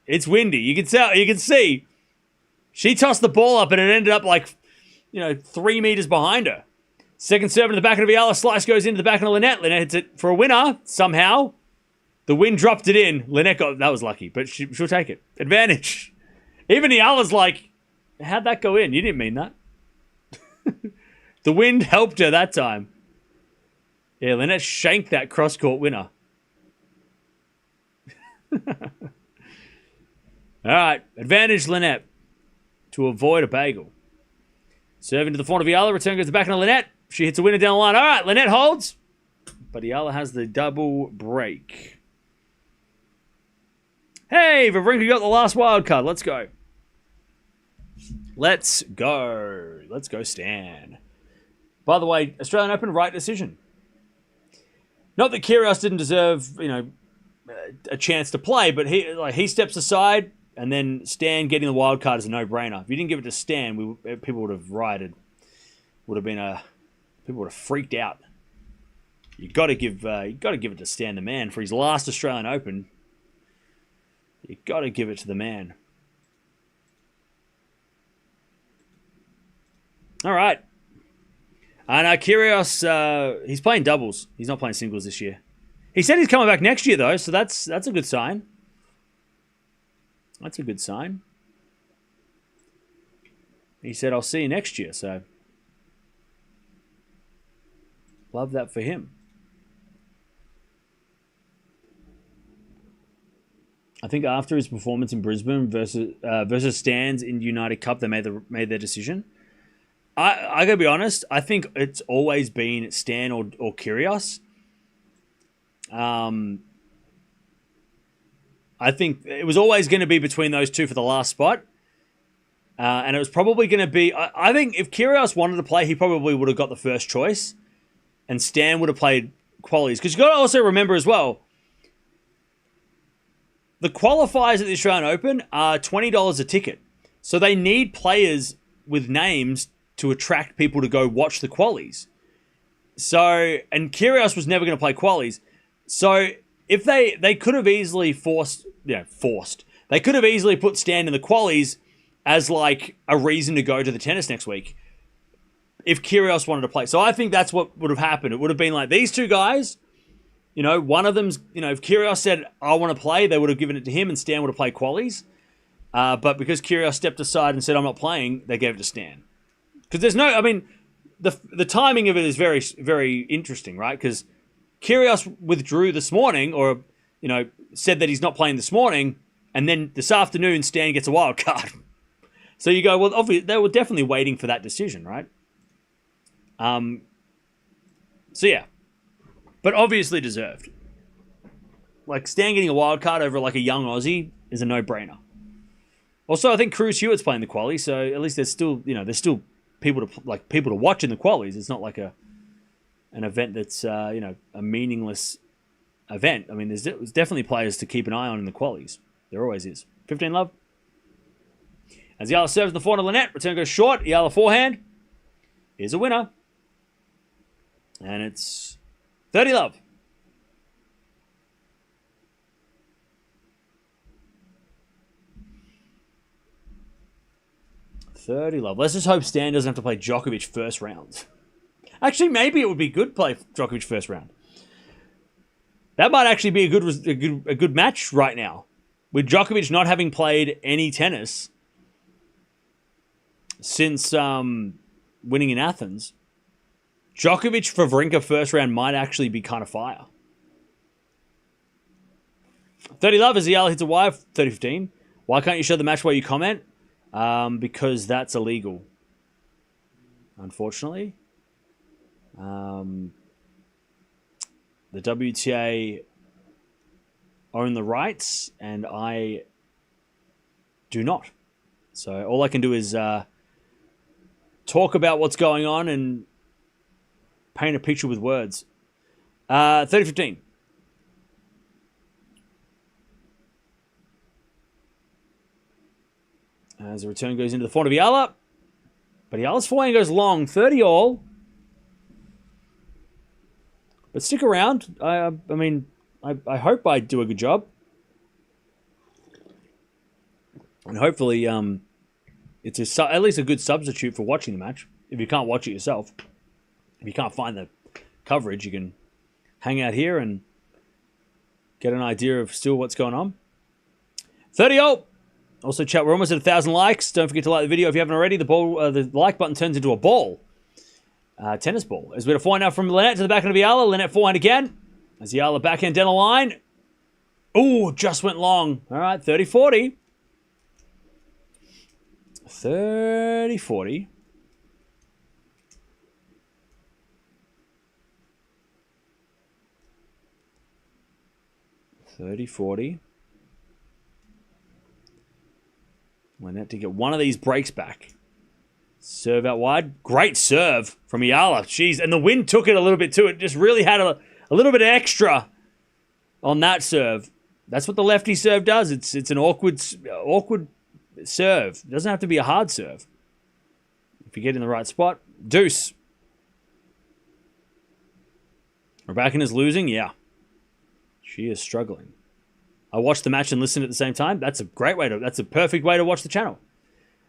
It's windy. You can tell. You can see. She tossed the ball up and it ended up like, 3 meters behind her. Second serve in the back of Eala. Slice goes into the back of Linette. Linette hits it for a winner somehow. The wind dropped it in. Linette got... That was lucky, but she'll take it. Advantage. Even Eala's like, how'd that go in? You didn't mean that. The wind helped her that time. Yeah, Linette shanked that cross-court winner. All right, advantage Linette to avoid a bagel. Serving to the front of Eala, return goes to the back of Linette. She hits a winner down the line. All right, Linette holds, but Eala has the double break. Hey, Wawrinka got the last wild card. Let's go. Let's go. Let's go, Stan. By the way, Australian Open, right decision. Not that Kyrgios didn't deserve, a chance to play, but he steps aside, and then Stan getting the wild card is a no-brainer. If you didn't give it to Stan, people would have rioted. People would have freaked out. You got to give it to Stan the man for his last Australian Open. You got to give it to the man. All right. And Kyrgios, he's playing doubles. He's not playing singles this year. He said he's coming back next year, though, so that's a good sign. That's a good sign. He said, I'll see you next year, so love that for him. I think after his performance in Brisbane versus Stan's in United Cup, they made their decision. I gotta be honest, I think it's always been Stan or Kyrgios. I think it was always going to be between those two for the last spot. And it was probably going to be... I think if Kyrgios wanted to play, he probably would have got the first choice. And Stan would have played qualies. Because you've got to also remember as well, the qualifiers at the Australian Open are $20 a ticket. So they need players with names to attract people to go watch the qualies. So, and Kyrgios was never going to play qualies. So if they could have easily forced. They could have easily put Stan in the qualies as like a reason to go to the tennis next week if Kyrgios wanted to play. So I think that's what would have happened. It would have been like these two guys, one of them's, if Kyrgios said, I want to play, they would have given it to him and Stan would have played qualies. But because Kyrgios stepped aside and said, I'm not playing, they gave it to Stan. Because the timing of it is very, very interesting, right? Because Kyrgios withdrew this morning or, said that he's not playing this morning. And then this afternoon, Stan gets a wild card. So you go, well, obviously, they were definitely waiting for that decision, right? So yeah. But obviously deserved. Like, Stan getting a wild card over like a young Aussie is a no-brainer. Also, I think Cruz Hewitt's playing the quali, so at least there's still people to watch in the qualies. It's not like an event that's a meaningless event. I mean, there's definitely players to keep an eye on in the qualies. There always is. 15 love. As Eala serves in the forehand of Linette, return goes short. Eala forehand is a winner, and it's 30 love. Let's just hope Stan doesn't have to play Djokovic first round. Actually, maybe it would be good to play Djokovic first round. That might actually be a good match right now. With Djokovic not having played any tennis since winning in Athens, Djokovic for Wawrinka first round might actually be kind of fire. 30 love as Eala hits a wire. 30-15. Why can't you show the match while you comment? Because that's illegal. Unfortunately. The WTA own the rights, and I do not. So all I can do is talk about what's going on and paint a picture with words. 30-15. As the return goes into the forehand of Eala. But Eala's forehand goes long. 30 all. But stick around. I hope I do a good job. And hopefully it's at least a good substitute for watching the match. If you can't watch it yourself. If you can't find the coverage, you can hang out here and get an idea of still what's going on. 30 all. Also, chat, we're almost at 1,000 likes. Don't forget to like the video if you haven't already. The like button turns into a ball. Tennis ball. As we get a forehand now from Linette to the backhand of Eala. Linette forehand again. As Eala backhand down the line. Ooh, just went long. All right, 30-40. 30-40. Linette to get one of these breaks back. Serve out wide. Great serve from Eala. Jeez, and the wind took it a little bit too. It just really had a little bit extra on that serve. That's what the lefty serve does. It's an awkward serve. It doesn't have to be a hard serve. If you get in the right spot. Deuce. Raducanu is losing? Yeah. She is struggling. I watched the match and listened at the same time. That's a perfect way to watch the channel.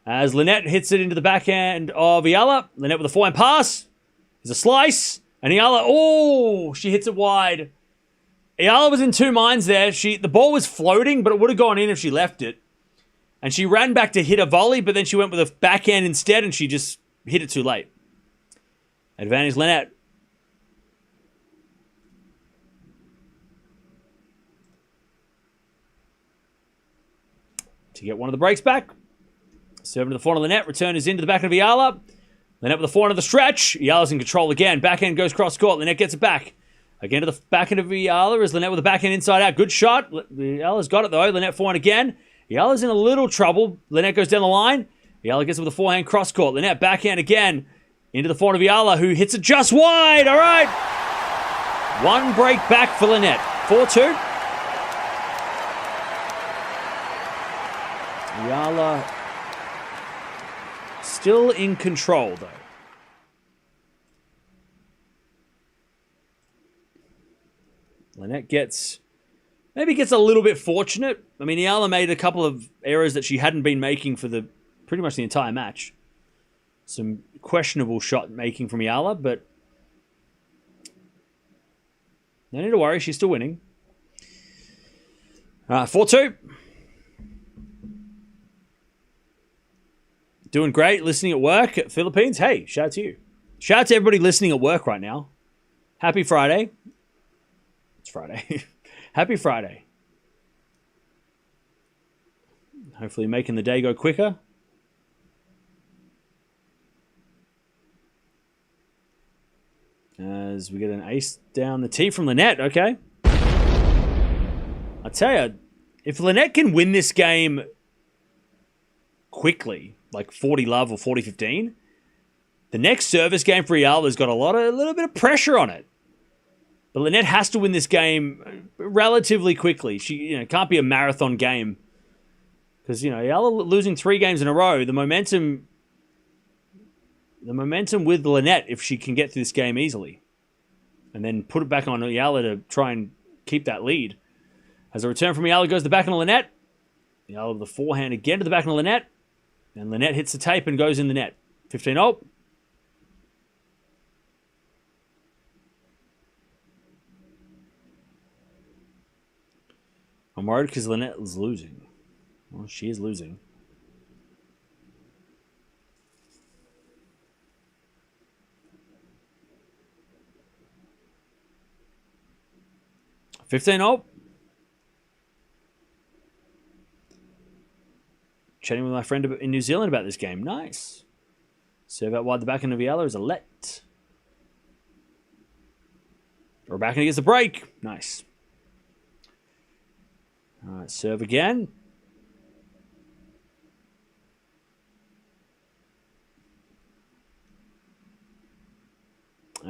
As Linette hits it into the backhand of Eala. Linette with a forehand pass. There's a slice. And Eala, she hits it wide. Eala was in two minds there. The ball was floating, but it would have gone in if she left it. And she ran back to hit a volley, but then she went with a backhand instead, and she just hit it too late. Advantage Linette. To get one of the breaks back. Serving to the forehand of Linette. Return is into the back of Eala. Linette with the forehand of the stretch. Eala's in control again. Backhand goes cross court. Linette gets it back. Again to the backhand of Eala as Linette with the backhand inside out. Good shot. Eala's got it though. Linette forehand again. Eala's in a little trouble. Linette goes down the line. Eala gets it with a forehand cross court. Linette backhand again. Into the forehand of Eala who hits it just wide. All right. One break back for Linette. 4-2. Eala still in control, though. Linette maybe gets a little bit fortunate. I mean, Eala made a couple of errors that she hadn't been making for pretty much the entire match. Some questionable shot making from Eala, but no need to worry. She's still winning. 4-2. Doing great, listening at work at Philippines. Hey, shout out to you. Shout out to everybody listening at work right now. Happy Friday. It's Friday. Happy Friday. Hopefully making the day go quicker. As we get an ace down the tee from Linette. Okay. I tell you, if Linette can win this game quickly, like 40-love or 40-15, the next service game for Eala's got a little bit of pressure on it. But Linette has to win this game relatively quickly. She, can't be a marathon game because Eala losing 3 games in a row. The momentum with Linette, if she can get through this game easily, and then put it back on Eala to try and keep that lead. As a return from Eala goes the backhand of Linette. Eala with the forehand again to the backhand of Linette. And Linette hits the tape and goes in the net. 15-0. I'm worried because Linette is losing. Well, she is losing. $15-0. Chatting with my friend in New Zealand about this game. Nice. Serve out wide the backhand of Eala is a let. Or backhand gets the break. Nice. All right, serve again.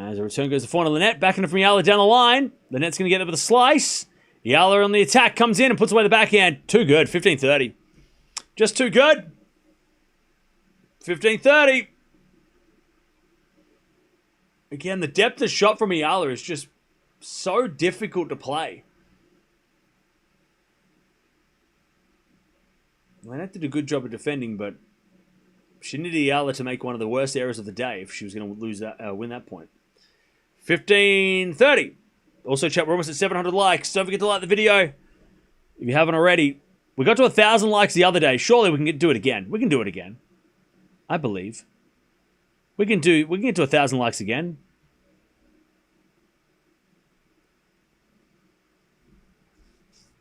As a return goes to forehand Linette. Backhand from Eala down the line. Linette's going to get there with a slice. Eala on the attack comes in and puts away the backhand. Too good. 15-30. Just too good. 15-30. Again, the depth of shot from Eala is just so difficult to play. Linette did a good job of defending, but she needed Eala to make one of the worst errors of the day if she was going to lose that, win that point. 15-30. Also, chat, we're almost at 700 likes. Don't forget to like the video if you haven't already. We got to 1,000 likes the other day. Surely we can do it again. We can do it again. I believe. We can get to 1,000 likes again.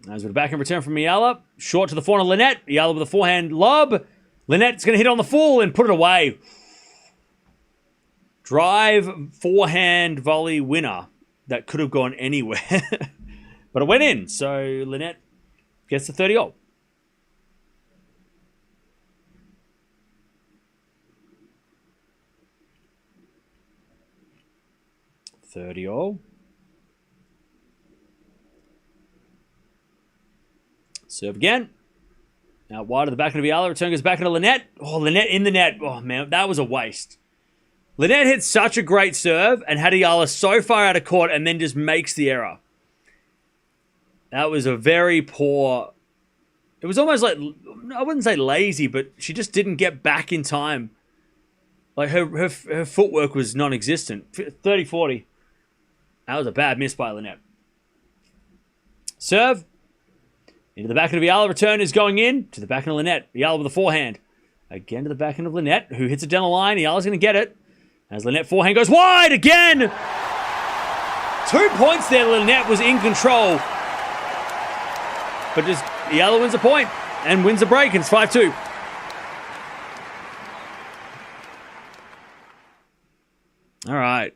As with a backhand return from Eala. Short to the forehand Linette. Eala with a forehand lob. Linette's going to hit on the full and put it away. Drive forehand volley winner. That could have gone anywhere. But it went in. So Linette gets the 30-all. Serve again. Now wide of the backhand of Eala. Return goes back into Linette. Oh, Linette in the net. Oh, man, that was a waste. Linette hit such a great serve and had Eala so far out of court and then just makes the error. That was a very poor... It was almost like... I wouldn't say lazy, but she just didn't get back in time. Like, her footwork was non-existent. 30-40. That was a bad miss by Linette. Serve. Into the backhand of Eala. Return is going in. To the backhand of Linette. Eala with a forehand. Again to the backhand of Linette, who hits it down the line. Eala's going to get it. As Linette forehand goes wide again. 2 points there. Linette was in control. But just Eala wins a point and wins the break, and it's 5-2. All right.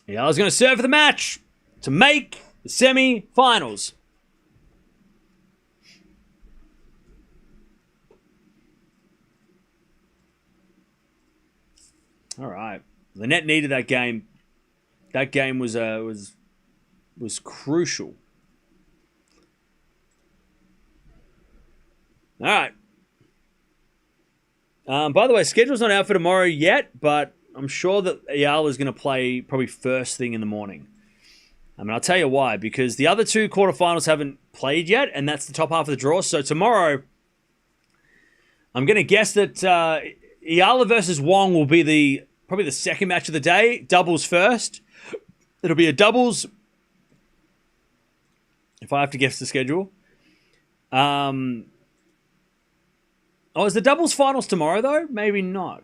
Eala's going to serve for the match to make the semi-finals. All right. Linette needed that game. That game was crucial. All right. By the way, schedule's not out for tomorrow yet, but I'm sure that Eala is going to play probably first thing in the morning. I mean, I'll tell you why. Because the other two quarterfinals haven't played yet, and that's the top half of the draw. So tomorrow, I'm going to guess that Eala versus Wong will be probably the second match of the day. Doubles first. It'll be a doubles, if I have to guess the schedule. Oh, is the doubles finals tomorrow, though? Maybe not.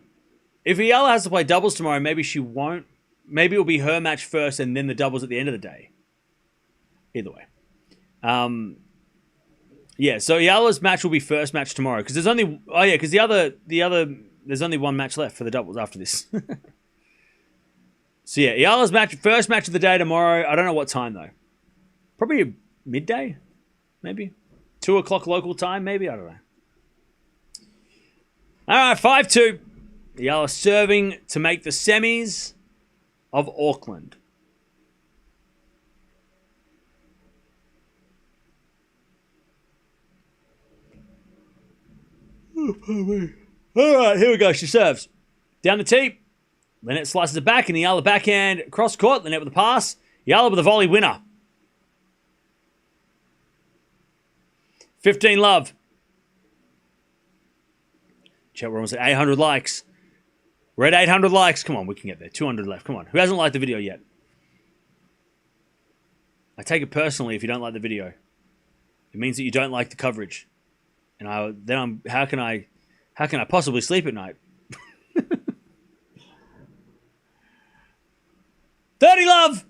If Eala has to play doubles tomorrow, maybe she won't. Maybe it'll be her match first and then the doubles at the end of the day. Either way. Yeah, so Eala's match will be first match tomorrow. Because there's only... Oh, yeah, because the other... There's only one match left for the doubles after this. So, yeah, Eala's first match of the day tomorrow. I don't know what time, though. Probably midday, maybe. 2 o'clock local time, maybe. I don't know. All right, 5-2. Eala serving to make the semis of Auckland. Oh, all right, here we go. She serves. Down the tee. Linette slices it back, and Eala backhand cross court. Linette with a pass. Eala with a volley winner. 15 love. Chat, we're almost at 800 likes. We're at 800 likes. Come on, we can get there. 200 left. Come on. Who hasn't liked the video yet? I take it personally if you don't like the video. It means that you don't like the coverage. And how can I possibly sleep at night? 30 love.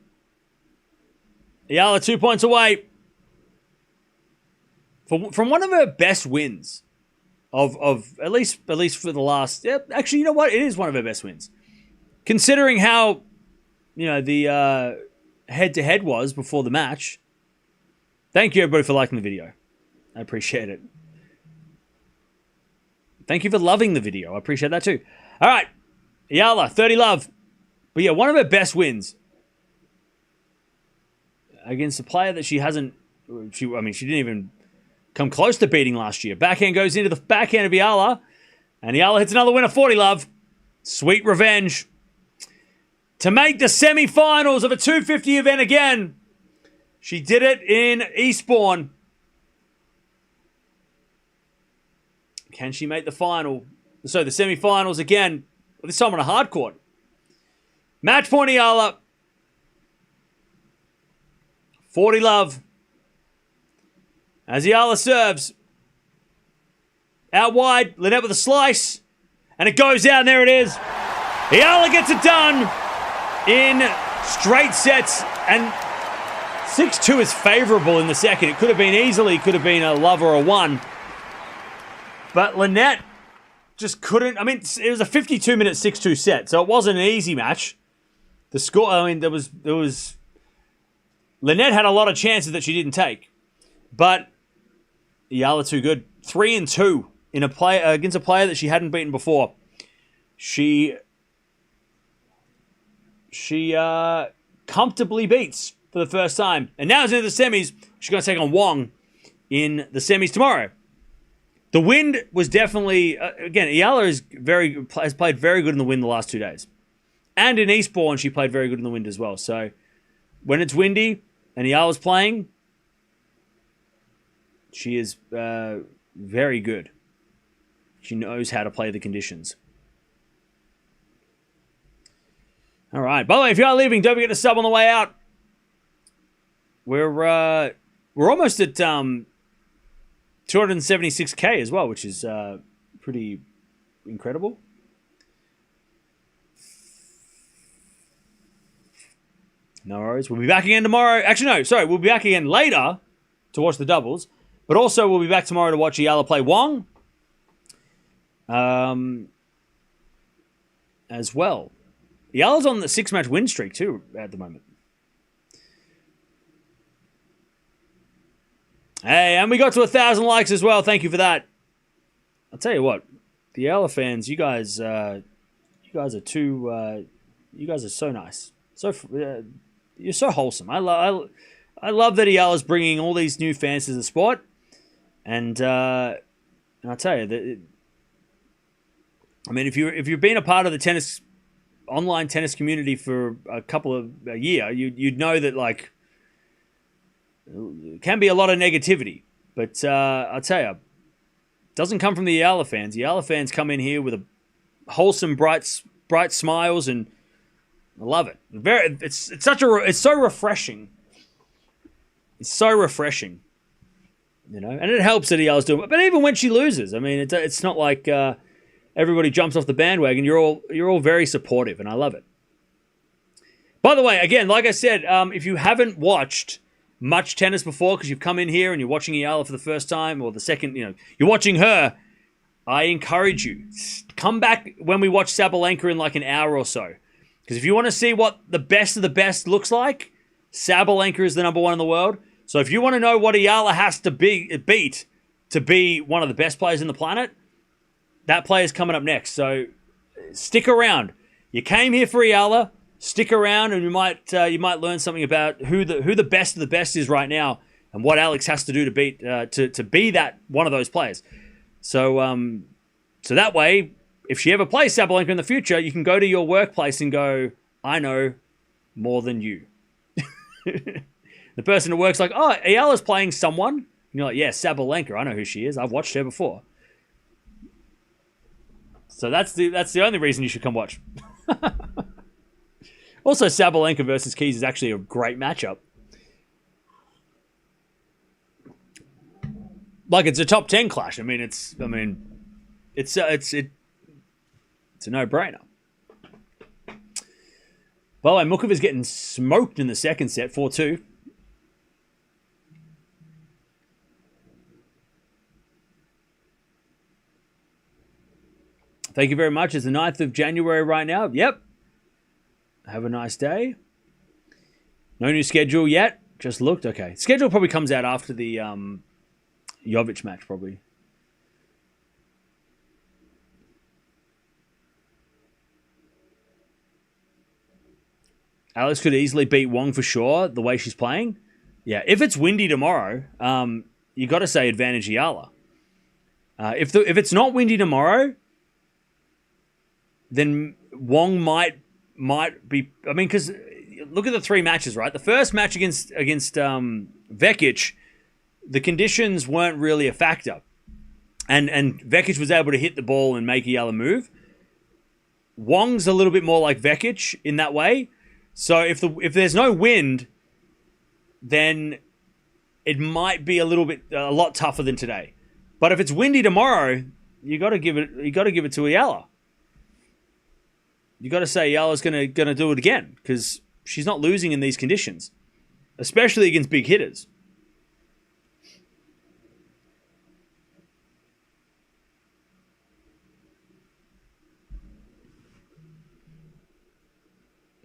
Eala 2 points away from one of her best wins of at least for the last. Yeah, actually, you know what? It is one of her best wins, considering how the head-to-head was before the match. Thank you everybody for liking the video. I appreciate it. Thank you for loving the video. I appreciate that too. All right. Eala, 30 love. But yeah, one of her best wins against a player that she hasn't... she didn't even come close to beating last year. Backhand goes into the backhand of Eala. And Eala hits another winner, 40 love. Sweet revenge. To make the semi-finals of a 250 event again. She did it in Eastbourne. Can she make the final? So the semi-finals again. This time on a hard court. Match point Eala. 40 love. As Eala serves. Out wide. Linette with a slice. And it goes out, and there it is. Eala gets it done in straight sets. And 6-2 is favorable in the second. It could have been easily, could have been a love or a one. But Linette just couldn't. I mean, it was a 52-minute 6-2 set, so it wasn't an easy match. The score, I mean, there was Linette had a lot of chances that she didn't take. But Eala too good. 3-2 in a play against a player that she hadn't beaten before. She comfortably beats for the first time. And now it's into the semis. She's going to take on Wong in the semis tomorrow. The wind was definitely... again, Eala has played very good in the wind the last 2 days. And in Eastbourne, she played very good in the wind as well. So when it's windy and Eala's playing, she is very good. She knows how to play the conditions. All right. By the way, if you are leaving, don't forget to sub on the way out. We're almost at 276k as well, which is pretty incredible. No worries. We'll be back again tomorrow. Actually, no, sorry. We'll be back again later to watch the doubles. But also, we'll be back tomorrow to watch Eala play Wong. As well. Eala's on the 6-match win streak too at the moment. Hey, and we got to 1,000 likes as well. Thank you for that. I'll tell you what, the Eala fans, you guys are too. You guys are so nice. So you're so wholesome. I love that Eala's bringing all these new fans to the sport, and I'll tell you that. I mean, if you've been a part of the online tennis community for a year, you'd know that like. It can be a lot of negativity, but I'll tell you, it doesn't come from the Eala fans. The Eala fans come in here with a wholesome, bright smiles, and I love it. It's so refreshing. It's so refreshing, you know, and it helps that Eala's doing it. But even when she loses, I mean, it's not like everybody jumps off the bandwagon. You're all very supportive, and I love it. By the way, again, like I said, if you haven't watched much tennis before because you've come in here and you're watching Eala for the first time or the second, you know, you're watching her, I encourage you, come back when we watch Sabalenka in like an hour or so. Because if you want to see what the best of the best looks like, Sabalenka is the number one in the world. So if you want to know what Eala has to beat to be one of the best players in the planet, that player's coming up next. So stick around. You came here for Eala. Stick around, and you might learn something about who the best of the best is right now, and what Alex has to do to beat to be that one of those players. So so that way, if she ever plays Sabalenka in the future, you can go to your workplace and go, I know more than you. The person at work's like, oh, Eala's playing someone. And you're like, yeah, Sabalenka. I know who she is. I've watched her before. So that's the only reason you should come watch. Also, Sabalenka versus Keys is actually a great matchup. Like, it's a top 10 clash. I mean, it's a no-brainer. By the way, Mukova's getting smoked in the second set, 4-2. Thank you very much. It's the 9th of January right now. Yep. Have a nice day. No new schedule yet. Just looked. Okay. Schedule probably comes out after the Jovic match, probably. Alex could easily beat Wong for sure, the way she's playing. Yeah, if it's windy tomorrow, you got to say advantage Eala. If it's not windy tomorrow, then Wong might be. I mean, because look at the 3 matches, right? The first match against Vekic, the conditions weren't really a factor, and Vekic was able to hit the ball and make Eala move. Wong's a little bit more like Vekic in that way. So if there's no wind, then it might be a lot tougher than today. But if it's windy tomorrow, you got to give it to Eala. You got to say Eala's gonna do it again, because she's not losing in these conditions, especially against big hitters.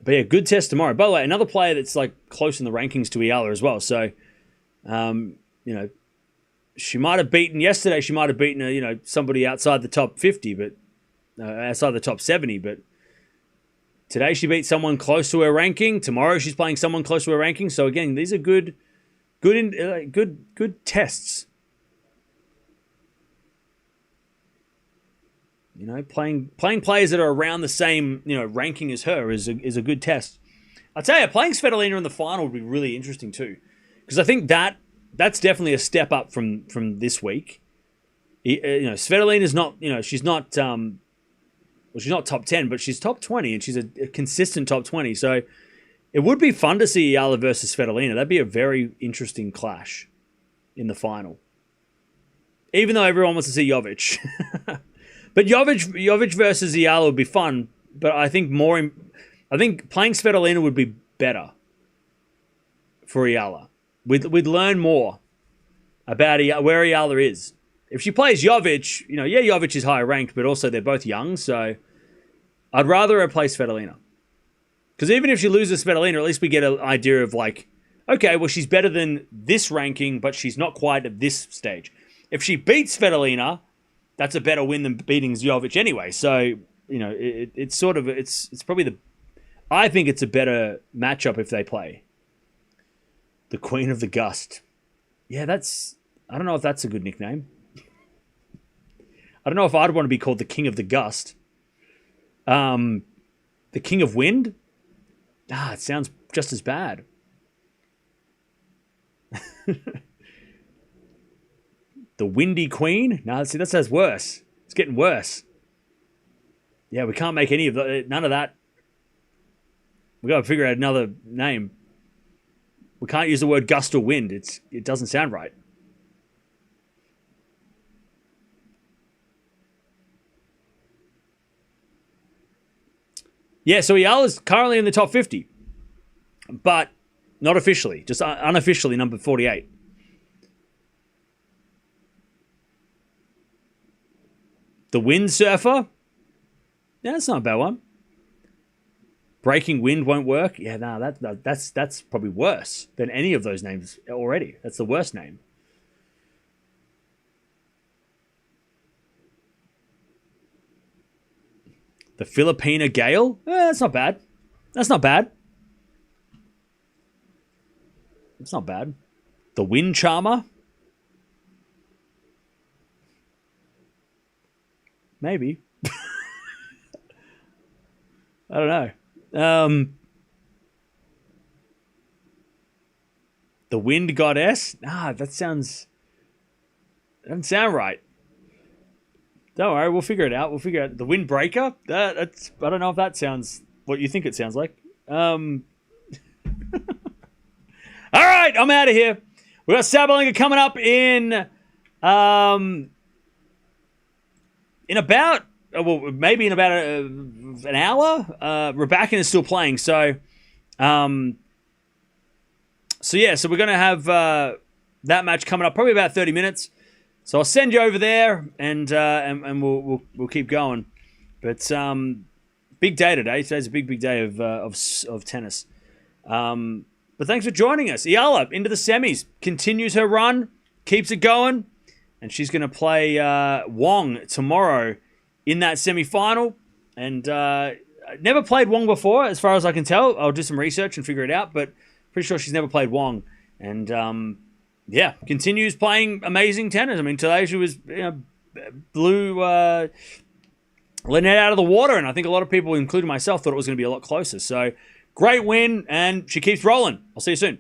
But yeah, good test tomorrow. By the way, another player that's like close in the rankings to Eala as well. So, she might have beaten yesterday. She might have beaten somebody outside the top 50, but outside the top 70. But today she beat someone close to her ranking. Tomorrow she's playing someone close to her ranking. So again, these are good tests. Playing players that are around the same ranking as her is a good test. I'll tell you, playing Svitolina in the final would be really interesting too, because I think that's definitely a step up from this week. Svitolina's not she's not she's not top 10, but she's top 20, and she's a consistent top 20. So it would be fun to see Eala versus Svitolina. That'd be a very interesting clash in the final, even though everyone wants to see Jovic. But Jovic versus Eala would be fun, but I think playing Svitolina would be better for Eala. We'd learn more about where Eala is. If she plays Jovic, Jovic is higher ranked, but also they're both young, so I'd rather her play Svitolina. Because even if she loses Svitolina, at least we get an idea of okay, well, she's better than this ranking, but she's not quite at this stage. If she beats Svitolina, that's a better win than beating Jovic anyway. So, it's probably I think it's a better matchup if they play. The Queen of the Gust. Yeah, I don't know if that's a good nickname. I don't know if I'd want to be called the King of the Gust. The King of Wind? It sounds just as bad. The Windy Queen? No, see, that sounds worse. It's getting worse. Yeah, we can't make none of that. We got to figure out another name. We can't use the word gust or wind. It doesn't sound right. Yeah, so Eala's currently in the top 50, but not officially, just unofficially number 48. The Windsurfer? Yeah, that's not a bad one. Breaking Wind won't work. Yeah, no, that's probably worse than any of those names already. That's the worst name. The Filipina Gale? That's not bad. That's not bad. It's not bad. The Wind Charmer? Maybe. I don't know. The Wind Goddess? That doesn't sound right. Don't worry, we'll figure it out. The Windbreaker? I don't know if that sounds what you think it sounds like. All right, I'm out of here. We got Sabalenka coming up in about maybe in about an hour. Raducanu is still playing, so we're gonna have that match coming up probably about 30 minutes. So I'll send you over there, and we'll keep going. But big day today. Today's a big day of tennis. But thanks for joining us. Eala into the semis, continues her run, keeps it going, and she's going to play Wong tomorrow in that semi-final. And Never played Wong before, as far as I can tell. I'll do some research and figure it out, but pretty sure she's never played Wong. And, yeah, continues playing amazing tennis. I mean, today she was, blew Linette out of the water, and I think a lot of people, including myself, thought it was going to be a lot closer. So, great win, and she keeps rolling. I'll see you soon.